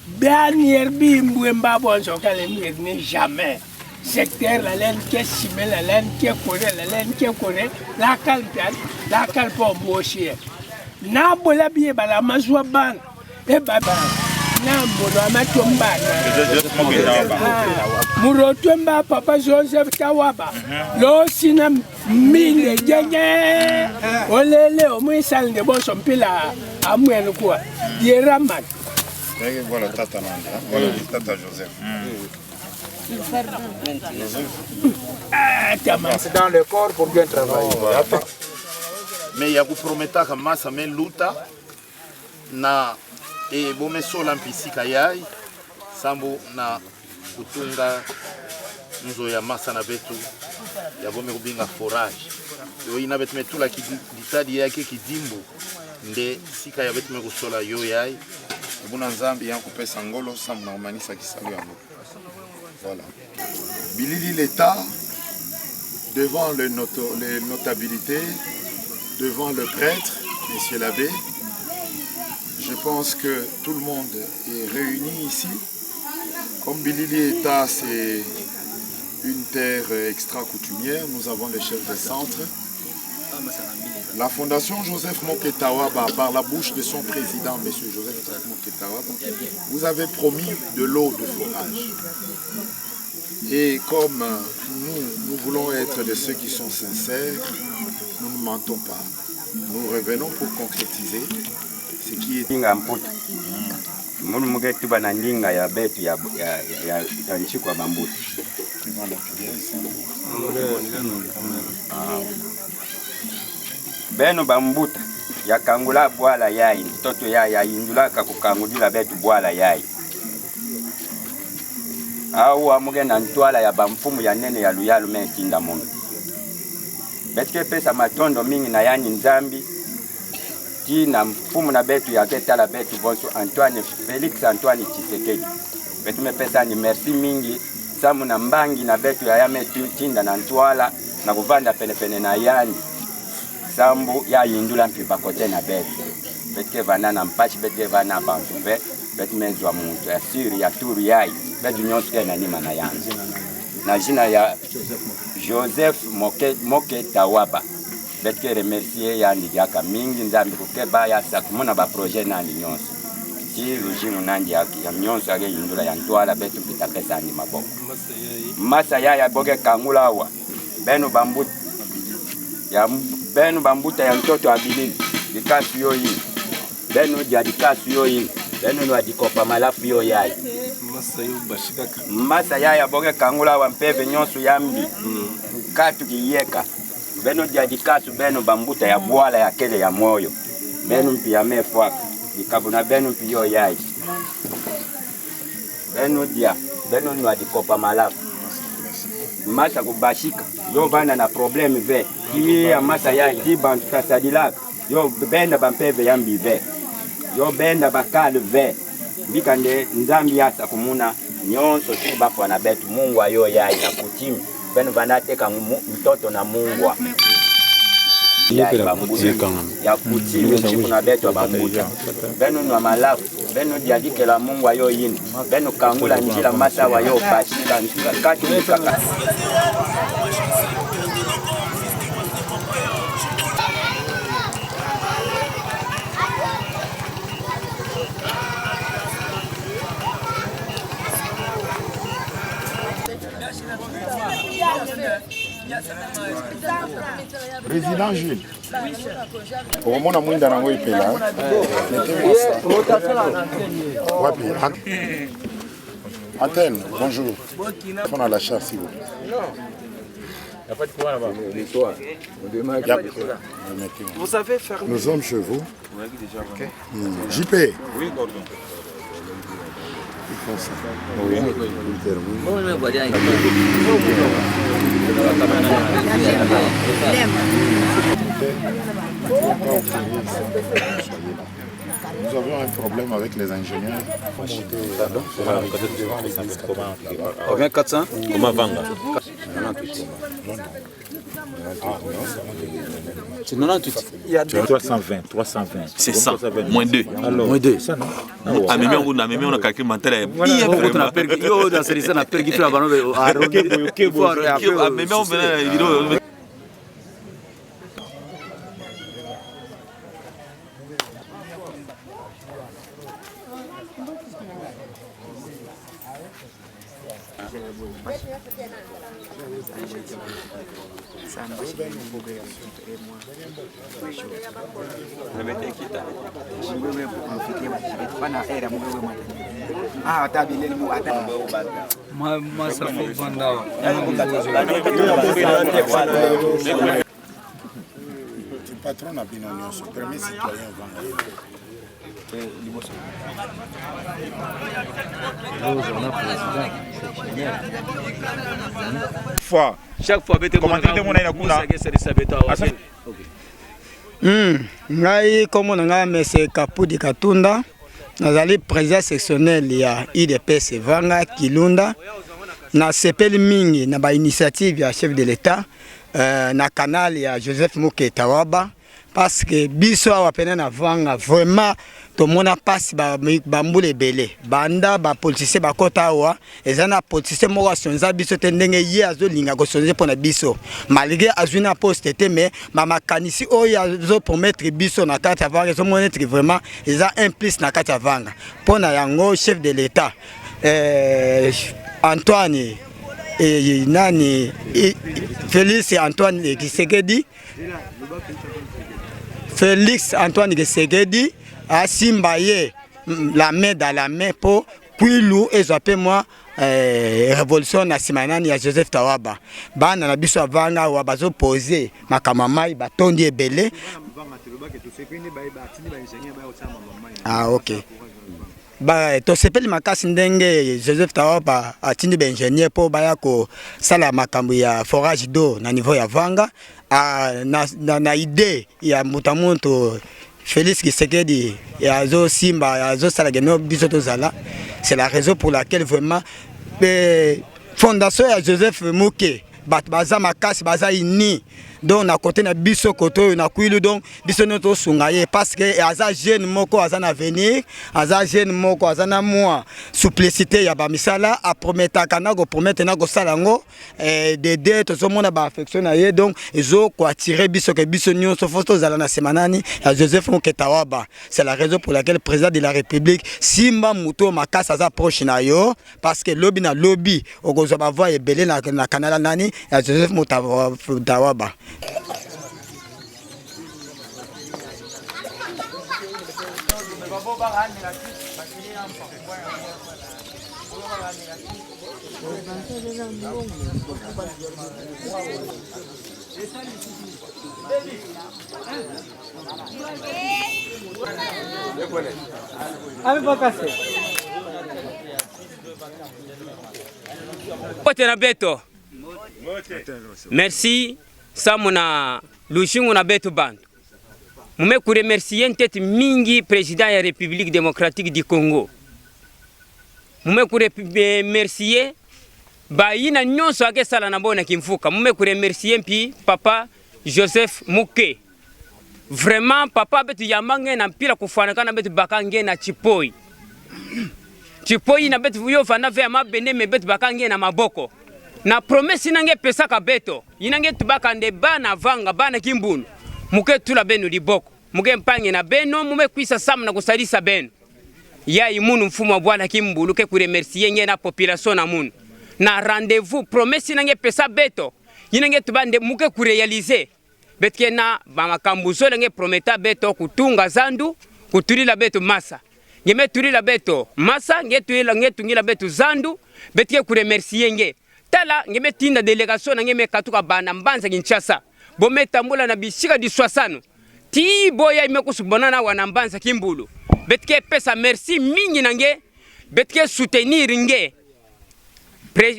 dernier bi mbwemba bwanso kale ne jamais secteur la laine qui est simé, la laine qui est corée, la laine qui est corée, la calpian, la calpon bochier. Na bola bien la mazwa ban e baba na mbono amatomba murotomba papa Joseph Tawaba lo sina mine jenye olele omwisal de bon sompila amwenu kwa dieraman voilà tata Nanda voilà tata Joseph. C'est dans le corps pour bien travailler. Mais il y a vous promettre que massa men luta na e bome sola mpisika yai sambo na kutunga nzo ya massa na betu ya bome kubinga forage yo ina betu metula kiditadi yake kidimbu nde sika ya betu mekusola yo yai buna nzambi yangu pesa ngolo sambo na umanisa kisalu yango. Voilà. Bilili l'État, devant les notabilités, devant le prêtre, Monsieur l'abbé, je pense que tout le monde est réuni ici. Comme Bilili l'État, c'est une terre extra-coutumière, nous avons le chef de centre. La fondation Joseph Moké Tawaba, par la bouche de son président, M. Joseph Moké Tawaba, vous avez promis de l'eau de forage. Et comme nous voulons être de ceux qui sont sincères, nous ne mentons pas. Nous revenons pour concrétiser ce qui est... Beno bambuta ya kangula bwala yai mtoto ya indulaka kukangulila betu bwala yai au amuge na ntwala ya bamfumu ya nene ya luyalu mekinda muno betike pesa matondo mingi na yani nzambi ti na mfumu na betu ya ketala betu bonso Antoine Felix Antoine Tshisekedi betu me pesa ni merci mingi samu na mbangi na betu ya yame tinda na ntwala na kuvanda pene na yani sambu ya yindula mpipa kote na betu betike vana na mpachi betike vana bantu ve betu mezwa muntu ya siri ya turu yai betu nyonsuke na nima na yanzu na jina ya Joseph Moké Tawaba betike remercier ya ndigaka mingi nzambi kukeba ya sakumuna ba projet nandi nyonsu ti lujinu nandi ya nyonsu age yindula ya ntwala betu mpita pesa ni maboko masa ya boge kangula wa benu bambuta ya benu bambuta ya mtoto abilini dikasu yo yi benu dia dikasu yo yi benu no adikopa malafu yo yai masa ya boge kangula wa mpeve nyonsu yambi katu kiyeka benu dia dikasu benu bambuta ya bwala ya kele ya moyo benu mpia mefwaka dikabuna benu mpio yai benu no adikopa malafu masa kubashika yo bana na problem ve ki amasa ya diban kasadilaka yo benda bampeve yambi ve yo benda bakale ve bikande nzambi asa kumuna nyonso tiba na betu Mungu ayo ya kutimi benu banateka mtoto na Mungu ya kutimi chiku na betu bambuta benu na malafu benu diadike la Mungu ayo yini benu kangula njila masa wa yo bashika kati mukaka. Président Jules. Okomona mwinda nango ipela. Wapi? Antenne, bonjour. On a la chasse, s'il vous plaît. Il n'y a pas de quoi là-bas. Vous savez faire... Nous sommes chez vous. Okay. JP. Oui, Gordon. Ils font ça. Oui. Nous avions un problème avec les ingénieurs. Combien 400? Comment vendre? C'est 98. Il y a 320. C'est ça. Moins 2. Moins 2. Ça non? Ah, mais on a calculé mental. Le patron n'a pas d'union, ce premier citoyen chaque fois ngai komo nanga mese Kapudi Katunda nazali président sectionnel ya IDPS Vanga Kilunda na sepeli mingi na ba initiative ya chef de l'État na canal ya Joseph Muke Tawaba parce que biso awa pena na Vanga vraiment to mona passe ba mbule belé banda ba politicien ba kota awa ezana politicien mo wasonza biso te ndenge ye azolinga ko sonze pona biso malgré azuna poste te mais mama kanisi oyo azo promettre biso na kati ya Vanga zo monetre vraiment eza implice na kati ya Vanga pona yango chef de l'État Antoine nani Félix Antoine Tshisekedi Félix Antoine Tshisekedi a simbaye la main dans la main pour Kwilu et moi révolution nationale ya Joseph Tawaba bana na biso Vanga wa bazo poser makamamai batondi ebele. Ah OK. Ba to sepeli makasi ndenge Joseph Tawaba atindi ba ingénieur po baya ko sala makambo ya forage d'eau na niveau ya Vanga na idée ya mutamuntu Félix Tshisekedi et Azo Simba Azo Salageno biso zala. C'est la raison pour laquelle vraiment fondation ya Joseph Muke baza makasi baza ini donc na côté na biso koto na Kwilu donc biso noto sungaye parce que aza jeune moko aza na venir aza jeune moko aza na moi supplicité ya ba misala a promettre kana go promettre na go salango de to so mona ba affection na ye donc ezo ko attirer biso ke biso nyonso foto zala na semanani ya Joseph Muke Tawaba. C'est la raison pour laquelle le président de la République simba muto makasa aza proche na yo parce que lobby na lobby okozo ba voix ebele na kanala nani ya Joseph Muke Tawaba. Beto. Merci. Samuna Lushingu na Beto Bantu. Mume kuremercier ntete mingi président ya République démocratique du Congo. Mume kuremercier bayina nyonso ake sala na bona kimfuka. Mume kuremercier mpi papa Joseph Muke. Vraiment papa betu yamange na mpira kufanakana betu bakange na Chipoi. Chipoi na betu yo fana ve mabende me betu bakange na maboko. Na promesse nange pesa ka Beto inange tubaka nde bana Vanga bana Kimbunu muke tula benu liboko muke mpange na beno mume kwisa samu na kusalisa benu ya imunu mfumo wa bwana Kimbulu ke kuremercier nge na population na munu na rendez-vous promesse nange pesa Beto inange tubande muke kurealiser betike na bamakambuzo nge prometa beto kutunga zandu kutulila beto masa ngeme tulila beto masa nge tungila beto zandu betike kuremercier nge tala ngeme tinda délégation ngeme katuka bana mbanza Kinshasa bome tambula na bisika di swasano ti boya imekusubona na wana mbanza Kimbulu betike pesa merci mingi nange betike soutenir nge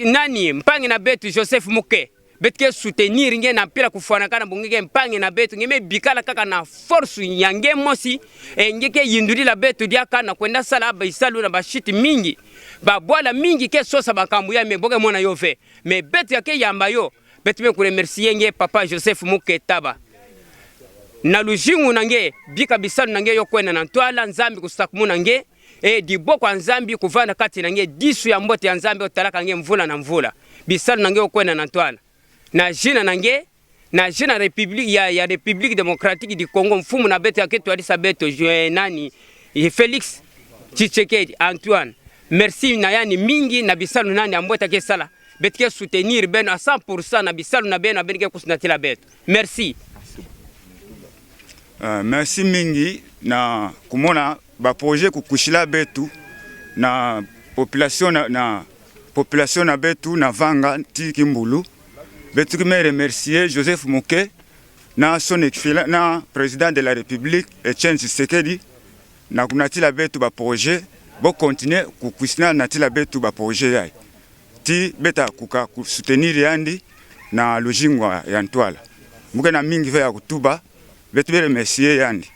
nani mpangi na betu Joseph Muke betike soutenir nge na pila kufanakana bungeke mpangi na betu ngeme bikala kaka na force yange mosi ngeke yinduri la betu diaka na kwenda sala baisalu na bashiti mingi babwala mingi ke sosa bakambu ya meboke mona yove me betu yake yamba yo betu me kuremercier nge papa Joseph Muke taba na lujingu nange bika bisalu nange yo kwenda na ntwala nzambi kusakumuna nge di boko nzambi kuvana kati nange disu ya mbote ya nzambi otalaka nge mvula na mvula bisalu nange okwena na ntwala na jina nange na jina republique ya République démocratique du Congo mfumu na beto yake twalisa beto nani Félix Tshisekedi Antoine merci na yani mingi na bisalu nani ambota ke sala betike soutenir beno à 100% na bisalu na beno benike kusinatila beto merci. Merci mingi na kumona ba projet kukushila betu na population na betu na vanga ti Kimbulu betu me remercier Joseph Muke na son excellence na président de la République Etienne Tshisekedi na kunatila betu ba projet bo continuer kukushina natila betu ba projet yai ti beta kuka soutenir yandi na lojingwa ya ntwala muke na mingi ve ya kutuba betu be remercier yandi.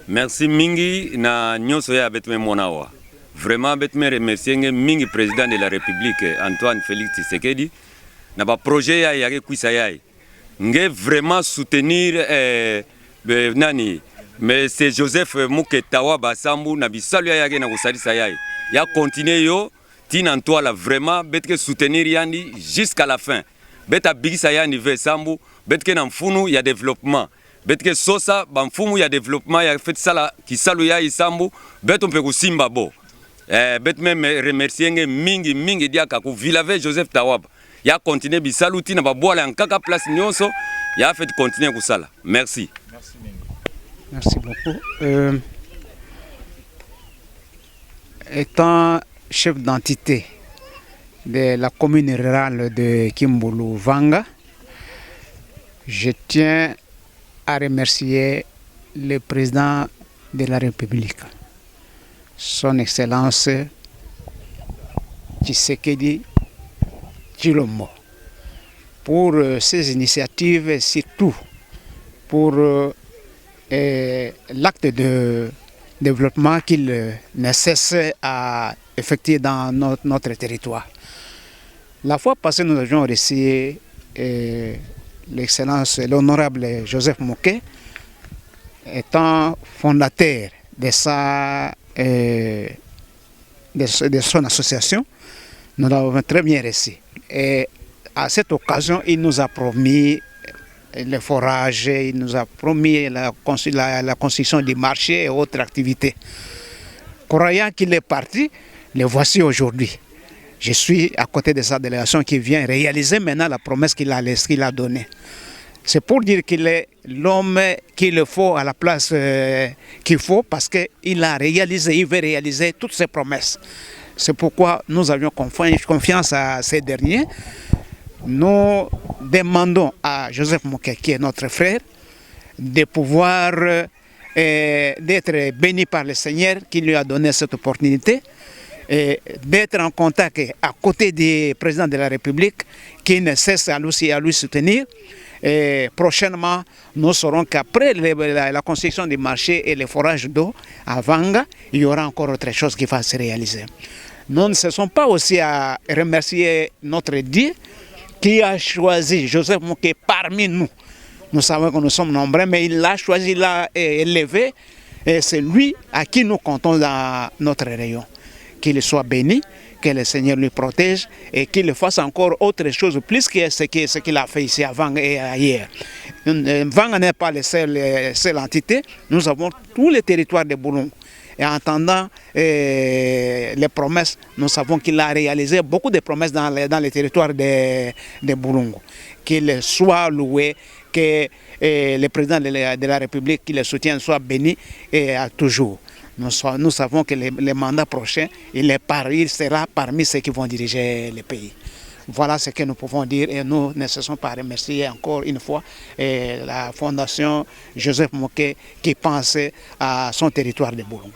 Merci mingi na nyonso ya betme monawa. Vraiment betme remercier mingi président de la République Antoine Félix Tshisekedi na ba projet ya yake kuisa yai. Nge vraiment soutenir nani mais Joseph Muke tawa basambu na bisalu ya yake na kusalisa yai. Ya continuer yo tina ntwala vraiment betke soutenir yandi jusqu'à la fin. Beta bigisa yandi ve sambu betke na mfunu ya développement. Betke sosa bamfumu ya développement ya fait sala kisalu ya isambu beto mpe kusimba bo bet même remercier nge mingi dia ka ku Vilave Joseph Tawaba ya continuer bisalu tina babwala nkaka place nyonso ya fait continuer kusala merci. Merci beaucoup. Étant chef d'entité de la commune rurale de Kimbulu Vanga, je tiens à remercier le président de la République, son Excellence Tshisekedi Tshilombo, pour ses initiatives et surtout pour l'acte de développement qu'il ne cesse à effectuer dans notre territoire. La fois passée, nous avions reçu l'Excellence, l'honorable Joseph Muke, étant fondateur de son association, nous l'avons très bien reçu. Et à cette occasion, il nous a promis le forage, il nous a promis la construction du marché et autres activités. Croyant qu'il est parti, le voici aujourd'hui. Je suis à côté de sa délégation qui vient réaliser maintenant la promesse qu'il a donnée. C'est pour dire qu'il est l'homme qu'il faut à la place qu'il faut parce qu'il a réalisé, il veut réaliser toutes ses promesses. C'est pourquoi nous avions confiance à ces derniers. Nous demandons à Joseph Muke, qui est notre frère, de pouvoir d'être béni par le Seigneur qui lui a donné cette opportunité, et d'être en contact à côté du président de la République qui ne cesse à lui soutenir. Et prochainement, nous saurons qu'après la construction du marché et les forages d'eau à Vanga, il y aura encore autre chose qui va se réaliser. Nous ne cessons pas aussi à remercier notre Dieu qui a choisi Joseph Muke parmi nous. Nous savons que nous sommes nombreux, mais il l'a choisi, il l'a élevé, et c'est lui à qui nous comptons dans notre rayon. Qu'il soit béni, que le Seigneur lui protège et qu'il fasse encore autre chose plus que ce qu'il a fait ici avant et ailleurs. Vanga n'est pas la seule entité, nous avons tous les territoires de Boulon Et en attendant les promesses, nous savons qu'il a réalisé beaucoup de promesses dans les territoires de Boulungu. Qu'il soit loué, que le président de la République qui le soutient soit béni et à toujours. Nous savons que le mandat prochain, il sera parmi ceux qui vont diriger le pays. Voilà ce que nous pouvons dire et nous ne cessons pas remercier encore une fois la Fondation Joseph Moké qui pense à son territoire de Boulungu.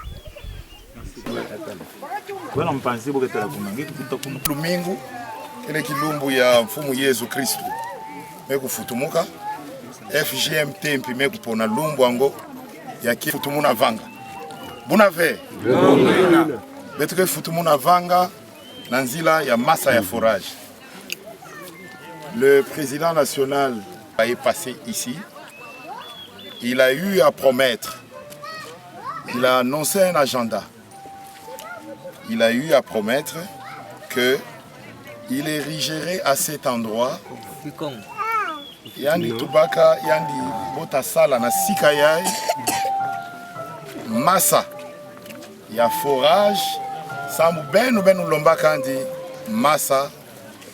Lumingu ile kilumbu ya mfumu Yesu Kristu mekufutumuka FGMT mpi mekupona lumbu ango ya kifutumuna vanga bunave betuke futumuna vanga na nzila ya masa ya forage. Le président national est passé ici. Il a eu à promettre, il a annoncé un agenda. Il a eu à promettre qu'il érigerait à cet endroit Yandi Tubaka, Yandi Botasala, na Sikayay, Massa. Il y a forage, Sambu Benu Lombakandi, Massa,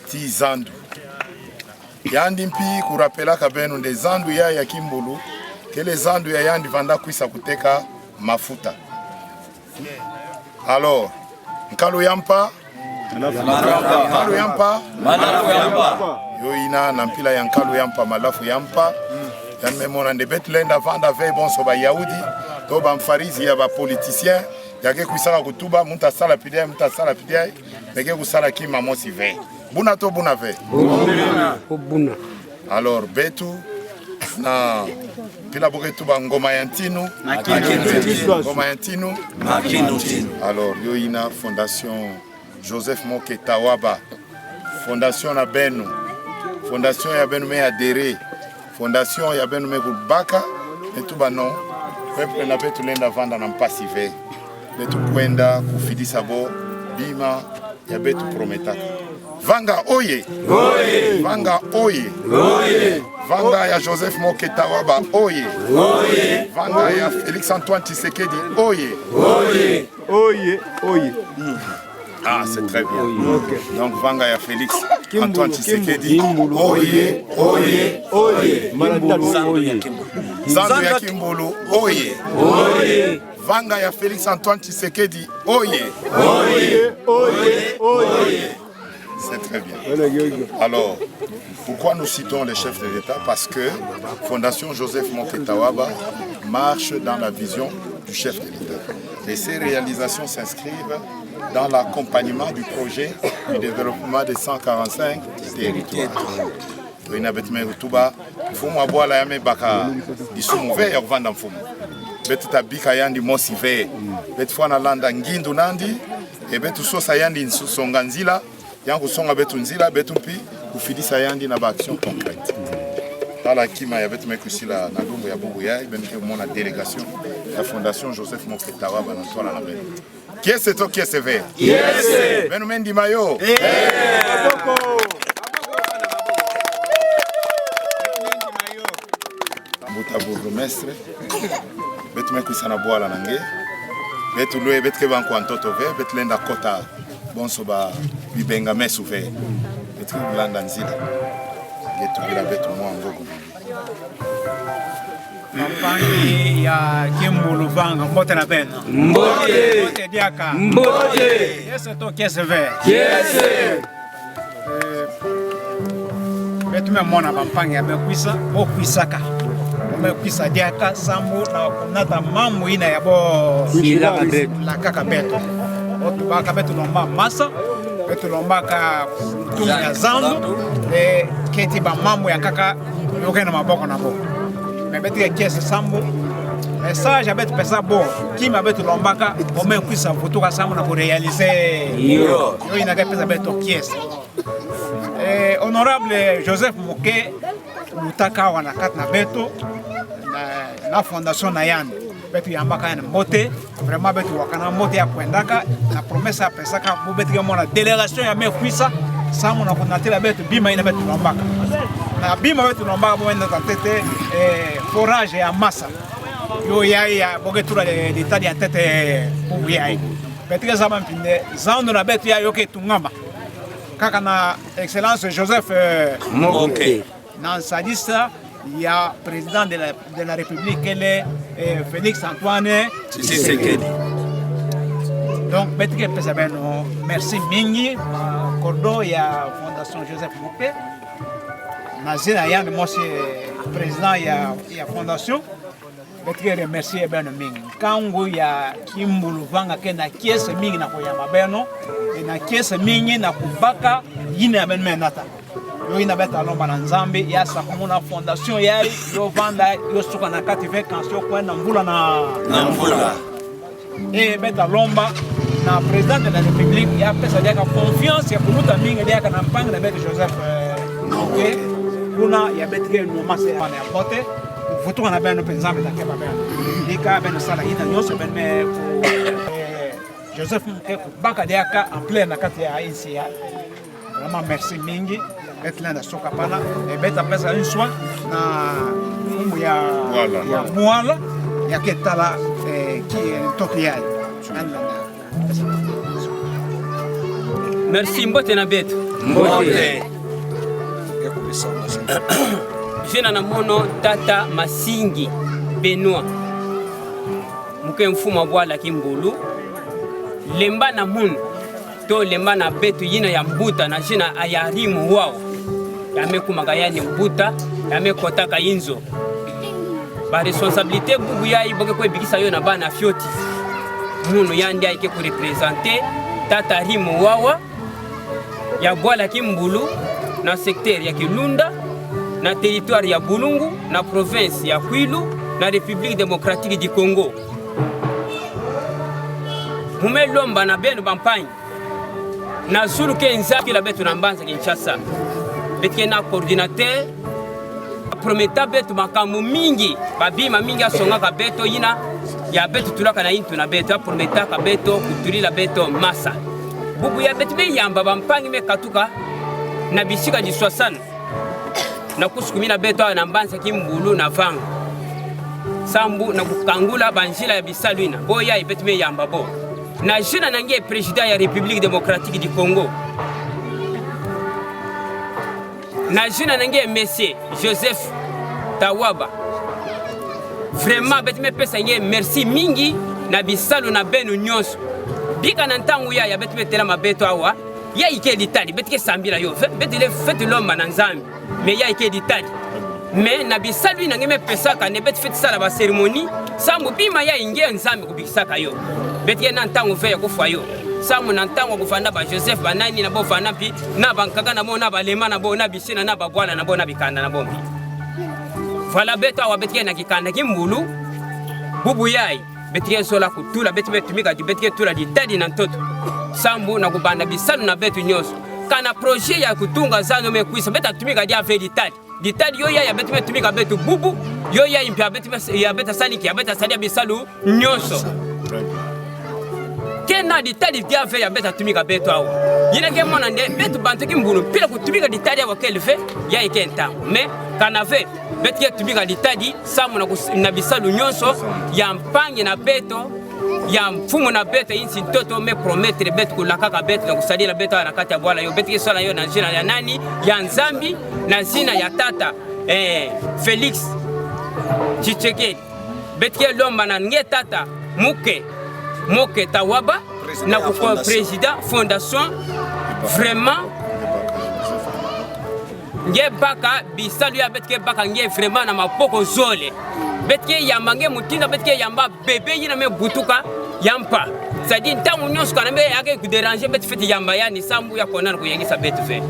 Tizandu. Yandi mpi kurapela kabenu de zandu ya Kimbulu, que les zandu ya yandi vanda kuisa kuteka mafuta. Alors, Nkalo Yampa, Nkalo Yampa, yo ina nampila ya Nkalo Yampa, Malafu Yampa, yame mona de Betlenda vanda vei bonso ba Yaoudi, to ba mfarizi ya ba politicien, yake kuisaka kutuba, muta sala pidei, meke kusala kima mosi vei. Buna to buna ve. Buna. Alors betu na pila boketu ba ngoma yantinu. Ngoma yantinu. Alors yo ina Fondation Joseph Moké Tawaba. Fondation na benu. Fondation ya benu me adhéré. Fondation ya benu me kubaka. Betu ba non. Peuple na betu lenda vanda na mpasi ve. Betu kwenda kufidisa bo bima ya betu prometaka. Vanga oye, oye. Vanga oye, oye. Vanga ya Joseph Moké Tawaba oye, oye. Vanga ya Félix Antoine Tshisekedi oye, oye, oye, oye. Ah, c'est très bien. Okay. Donc Vanga ya Félix Antoine Tshisekedi oye, oye, oye. Zandu ya Kimbulu oye, oye. Vanga ya Félix Antoine Tshisekedi oye, oye, oye, oye. C'est très bien. Alors, pourquoi nous citons les chefs de l'État? Parce que Fondation Joseph Moké Tawaba marche dans la vision du chef de l'État. Et ces réalisations s'inscrivent dans l'accompagnement du projet du développement des 145 territoires. Yango songa betu nzila betu mpi kufidisa yandi na action concrète. Tala kima ya betu mekusila na lumbu ya bubu ya benke mona délégation la Fondation Joseph Moké Tawaba na tola na ben. Qui est ce qui est ce vert? Yes. Benu mendi mayo. Mbuta bourgmestre betu mekusana na boala nange. Betu loe betu ke banko antoto ve betu lenda kota bonso ba bibenga mesu ve betu landa nzila yetu bila betu mwangogo Mampangi ya Kimbulu Vanga mbote na bena mbote diaka mbote yese to kese ve yese betu memona mampangi ya bekwisa okwisaka mekwisa diaka sambu na kunata mamu ina ya bo la kaka beto otubaka betu lomba masa betu lomba ka tunga zandu keti ba mamu ya kaka yokena maboko na bo me betu ya kese sambu message betu pesa bo kima betu lombaka ome kwisa futuka sambu na ko réaliser yo ina ka pesa betu kese honorable Joseph Moké lutaka wana kat na betu na fondation na yandi betu yambaka yana mote vraiment betu wakana mote ya kwendaka na promesa pesaka bo betu ya mona délégation ya mekwisa samu na kunatela betu bima ina betu lombaka na bima betu lombaka bo enda tete forage ya massa yo ya boke tura l'état ya tete pour ya betre za mampinde zando na betu ya yo ke tungamba kaka na excellence Joseph Moké na sadista ya président de la République elle Félix Antoine Tshisekedi. Donc betre pesa beno merci mingi cordo ya fondation Joseph Moké nazina ya mosi président ya fondation betre remercier beno mingi kangu ya kimbulu vanga kenda kiese mingi na koyama beno na kiese mingi na kubaka yina beno menata yo ina beta lomba na nzambe ya sakomuna fondation ya yo vanda yo suka na kati vacances yo kwenda mvula na mvula beta lomba na président de la République ya pesa ya confiance ya kuluta mingi ya na mpanga na beto Joseph Moké kuna ya betre no mase na ya pote voto na beno penza meta ke ba beno dika beno sala ina nyose ben me Joseph Moké baka diaka en plein na kati ya ICA. Vraiment merci mingi betle na soka pana e beta pesa une soin na fumu ya mwala ya ketala ki tokia. Merci mbote na beto mbote jena na mono tata Masingi Benoit muke mfuma bwala kimbulu lemba na mun to lemba na betu yina ya mbuta na jina ayarimu wao yamekumaka yani mbuta yamekotaka inzo ba responsabilité bubu ya iboke ko bikisa yo na bana fioti munu yandi ayike ko représenter tata rimu wawa ya bwala kimbulu na secteur ya Kilunda na territoire ya Bulungu na province ya Kwilu na République démocratique du Congo. Mume lomba na beno bampagne na zulu kenza kila betu na mbanza Kinshasa betke na coordinateur prometa betu makambo mingi babima mingi asonga ka beto yina ya betu tulaka na intu na beto prometa ka beto kutulila beto masa bubu ya betu be yamba bampangi me katuka na bisika di 60 na kusukumina beto na mbanza kimbulu na vanga sambu na kukangula banjila ya bisalwina boya ibetu me yamba bo na jina nange président ya République démocratique du Congo na jina nange monsieur Joseph Tawaba vraiment betu me pesa nge merci mingi na bisalu na benu nyonso bika na ntangu ya betu me tela mabeto awa ya ike ditali betike sambila yo betu le fete lomba na nzambi mais ya ike ditali mais na bisalu na ngeme pesaka ne betu fete sala ba cérémonie sambu bima ya inge nzambi kubisaka yo betike na ntangu fe ya kufa yo samu na ntangu kufanda ba Joseph banani na bo fana pi na bankaka na bo na balema na bo na bisina na babwala na bo na bikanda na bo mbi voilà betu awa betike na kikanda kimbulu bubu yai betike sola kutula betu betumika di betike tula di tadi na ntoto sambu na kubanda bisalu na betu nyoso kana projet ya kutunga zano mekwisa beta tumika dia fe ditadi yo ya betu tumika betu bubu yo ya impia betu ya beta saniki ya beta sadia bisalu nyoso kena ditadi dia fe ya beta tumika betu awa yina ke mona nde betu bantu kimbulu pila kutumika ditadi awa kelfe ya ikenta me kana fe betu tumika ditadi samu na bisalu nyoso ya mpangi na beto ya mfumu na beto insi toto me promettre betu kulakaka betu na kusalia betu na kati ya bwala yo betu sola yo na jina ya nani ya nzambi na jina ya tata Félix Tshisekedi betu lomba na nge tata Moké Tawaba na kuko président fondation vraiment nge baka bisalu ya betu baka nge vraiment na mapoko zole betke yamba nge mutinda betke yamba bébé yina me butuka yampa sadi ntangu nyonso kana me yake ku déranger bet feti yamba yani sambu ya konana ku yengisa betu fe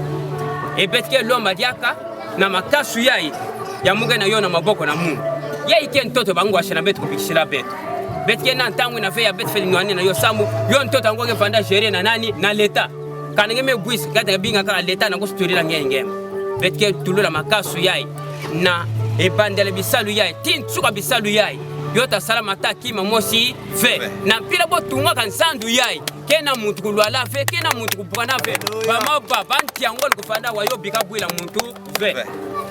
e betke lomba diaka na makasu yai ya muge na yo na maboko na mungu yai ke ntoto bangu ashina betu kubikishira betu betke na ntangu na fe ya betu fe nwani na yo sambu yo ntoto ngoge fanda gérer na nani na leta kana nge me buisi gata binga ka leta na kusturira ngenge betke tulula makasu yai na ebandele bisalu yai tin tsuka bisalu yai yota salama ta kima mosi fe na pila bo tunga kan sandu yai kena muntu kulwala fe kena muntu kupana fe mama baba ntiangol kufanda wa yo bika bwila muntu fe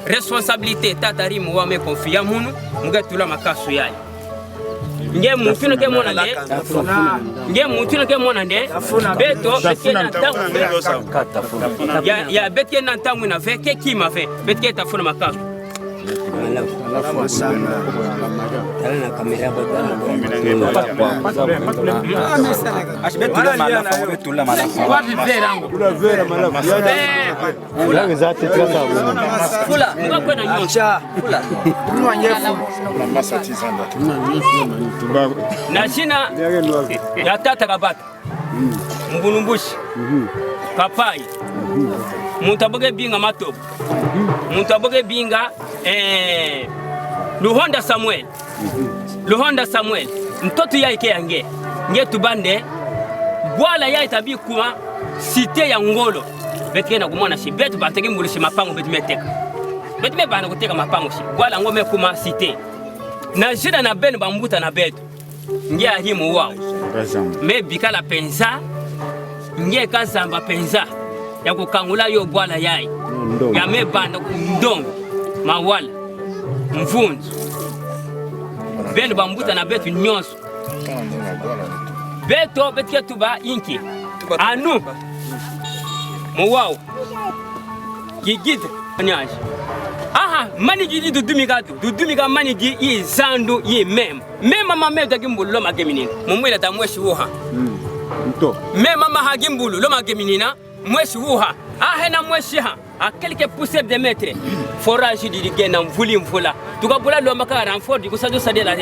responsabilité tata rimu wa me confia munu mugatula makasu yai nge mutuna ke mona nde nge mutuna ke mona nde beto betke na tangu ya betke na tangu na ve ke kima ve betke tafuna makazo na shina ya tata kabata mbulumbushi papai mutaboge binga matobo mutaboge binga Luhonda Samuel mtoto yake yange nge tubande bwala ya itabi kuma cité ya ngolo betke na kumona shi betu bateke mulishi mapango betu meteka betu me bana kuteka mapango shi bwala ngome kuma cité na jina na beno bambuta na betu nge ahimu wao me bikala penza nge kazamba penza ya kukangula yo bwala yai ya me banda ndongo mawala mvunzu beno bambuta na betu nyonso beto betke tuba inki anu muwao gigid nyaji aha mani gidi dudumika mani gi i zandu i mema mama dagimbulu lo mageminina mumwela ta mweshi wuha mema mama hagimbulu lo mageminina mweshi wuha ahena mweshi ha a quelques poussières de mètres forage dirigé na mvuli mvula tukabula lo makara renfort ko sajo sade la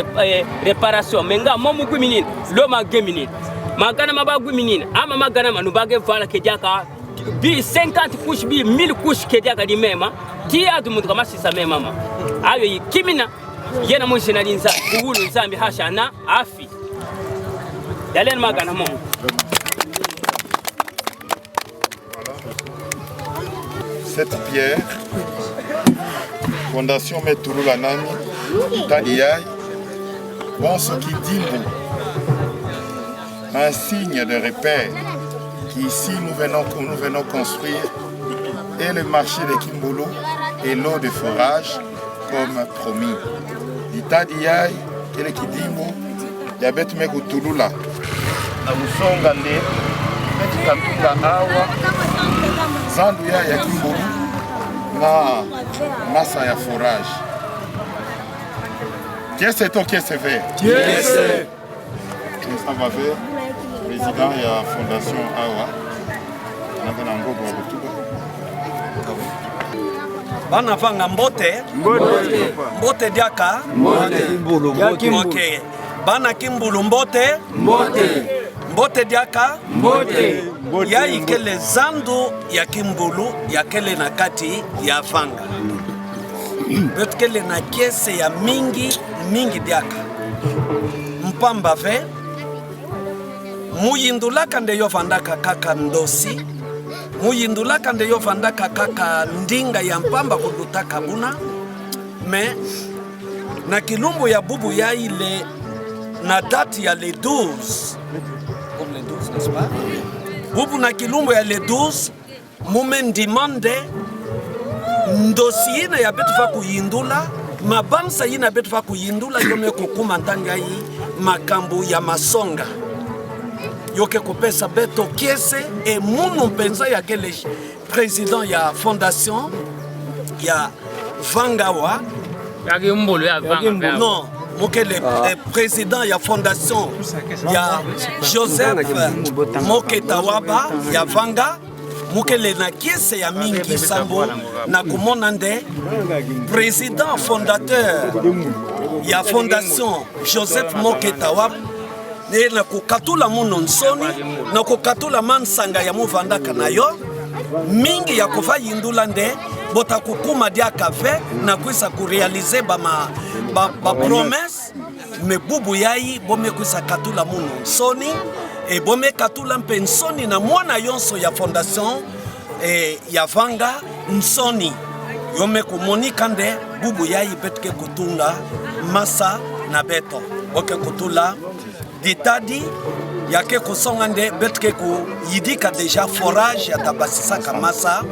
réparation menga momu guminina lo mageminina magana mabagu minina ama magana manubage vala kejaka bi 50 couches bi 1000 couches kejaka di mema tia du mundu kama sisa mema mama ayo yikimina yena mo jenalinza kuhulu nzambi hashana afi yalen magana mo. Cette pierre, Fondation Meturu Lanani, Italiaï, pense qui dit un signe de repère qu'ici nous venons construire et le marché de Kimbulu et l'eau de forage comme promis. Italiaï, et le Kidimbo, Yabet Mekutulula, Namusongande, Metikambika Awa, Zanduya ya Kimbulu, na massa ya forage. Qu'est-ce que c'est fait? Ça va faire président de la Fondation Awa. Bana vanga mbote diaka bana Kimbulu mbote diaka ya ikele zandu ya Kimbulu ya kele na kati ya vanga betkele na kiese ya mingi diaka mpamba ve muyindulaka ndeyo vandaka kaka ndosi muyindulaka ndeyo vandaka kaka ndinga ya mpamba kudutaka buna me na kilumbu ya bubu ya ile na date ya le 12 comme le 12 n'est-ce pas bubu na kilumbu ya le 12 mume ndimande ndosi ina ya betu fa kuyindula mabansa ina betu fa kuyindula yome kukuma ntanga hii makambu ya masonga yoke kopesa beto kiese e munu mpenza ya kele président ya fondation ya Vangawa ya Kimbulu ya Vanga non mokele président ya fondation ya Joseph Moketawaba ya Vanga mokele na kiese ya mingi sambo na kumona nde président fondateur ya fondation Joseph Moketawaba ne na kukatula muno nsoni na kukatula mansanga ya muvandaka na yo mingi ya kuva yindula nde bota kukuma dia kafe na kuisa kurealize ba promesse me bubu yai bome kuisa katula muno nsoni e bome katula mpensoni na mwana yonso ya fondation ya Vanga nsoni yome kumonika nde bubu yai betke kutunga masa na beto oke kutula ditadi yake kusonga nde betke ku yidika deja forage ya tabasisaka masa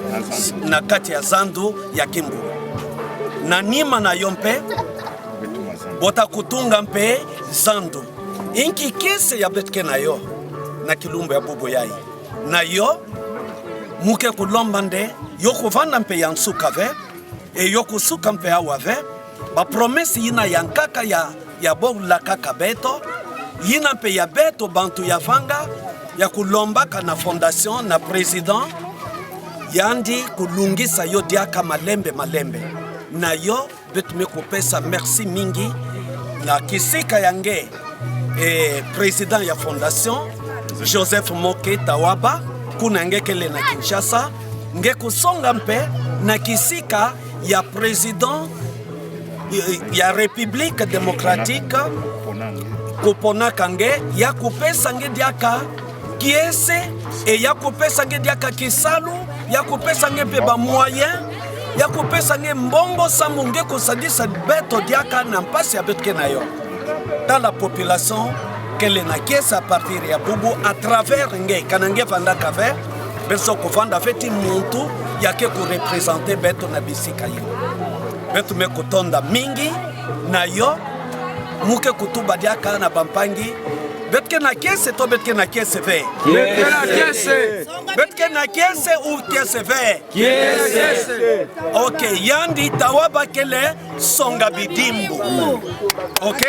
na kati ya zandu ya Kimbulu na nima na yompe bota kutunga mpe zandu inki kese ya betke na yo na kilumbu ya bubu yai na yo muke kulomba nde yo kuvanda mpe ya nsuka ve e yo kusuka mpe awa ve ba promesi yina yankaka ya bola kaka beto yina mpe ya beto bantu ya vanga ya kulombaka na fondation na president yandi kulungisa yo diaka malembe na yo betume kupesa merci mingi na kisika yange president ya fondation Joseph Moke Tawaba kuna nge kele na Kinshasa nge kusonga mpe na kisika ya president ya République démocratique kuponaka nge ya kupesa nge diaka kiese e ya kupesa nge diaka kisalu ya kupesa nge pe ba moyen ya kupesa nge mbongo sambu nge kusadisa beto diaka na mpasi ya betke na yo dans la population qu'elle na kiese à partir ya bubu à travers nge kanange vanda kave beso kuvanda feti muntu yake ku représenter beto na bisika yo beto me kutonda mingi na yo muke kutuba diaka na bampangi betke na kiese to betke na kiese ve betke na kiese betke na kiese ou kiese ve kiese ok yandi Tawaba kele songa bidimbu ok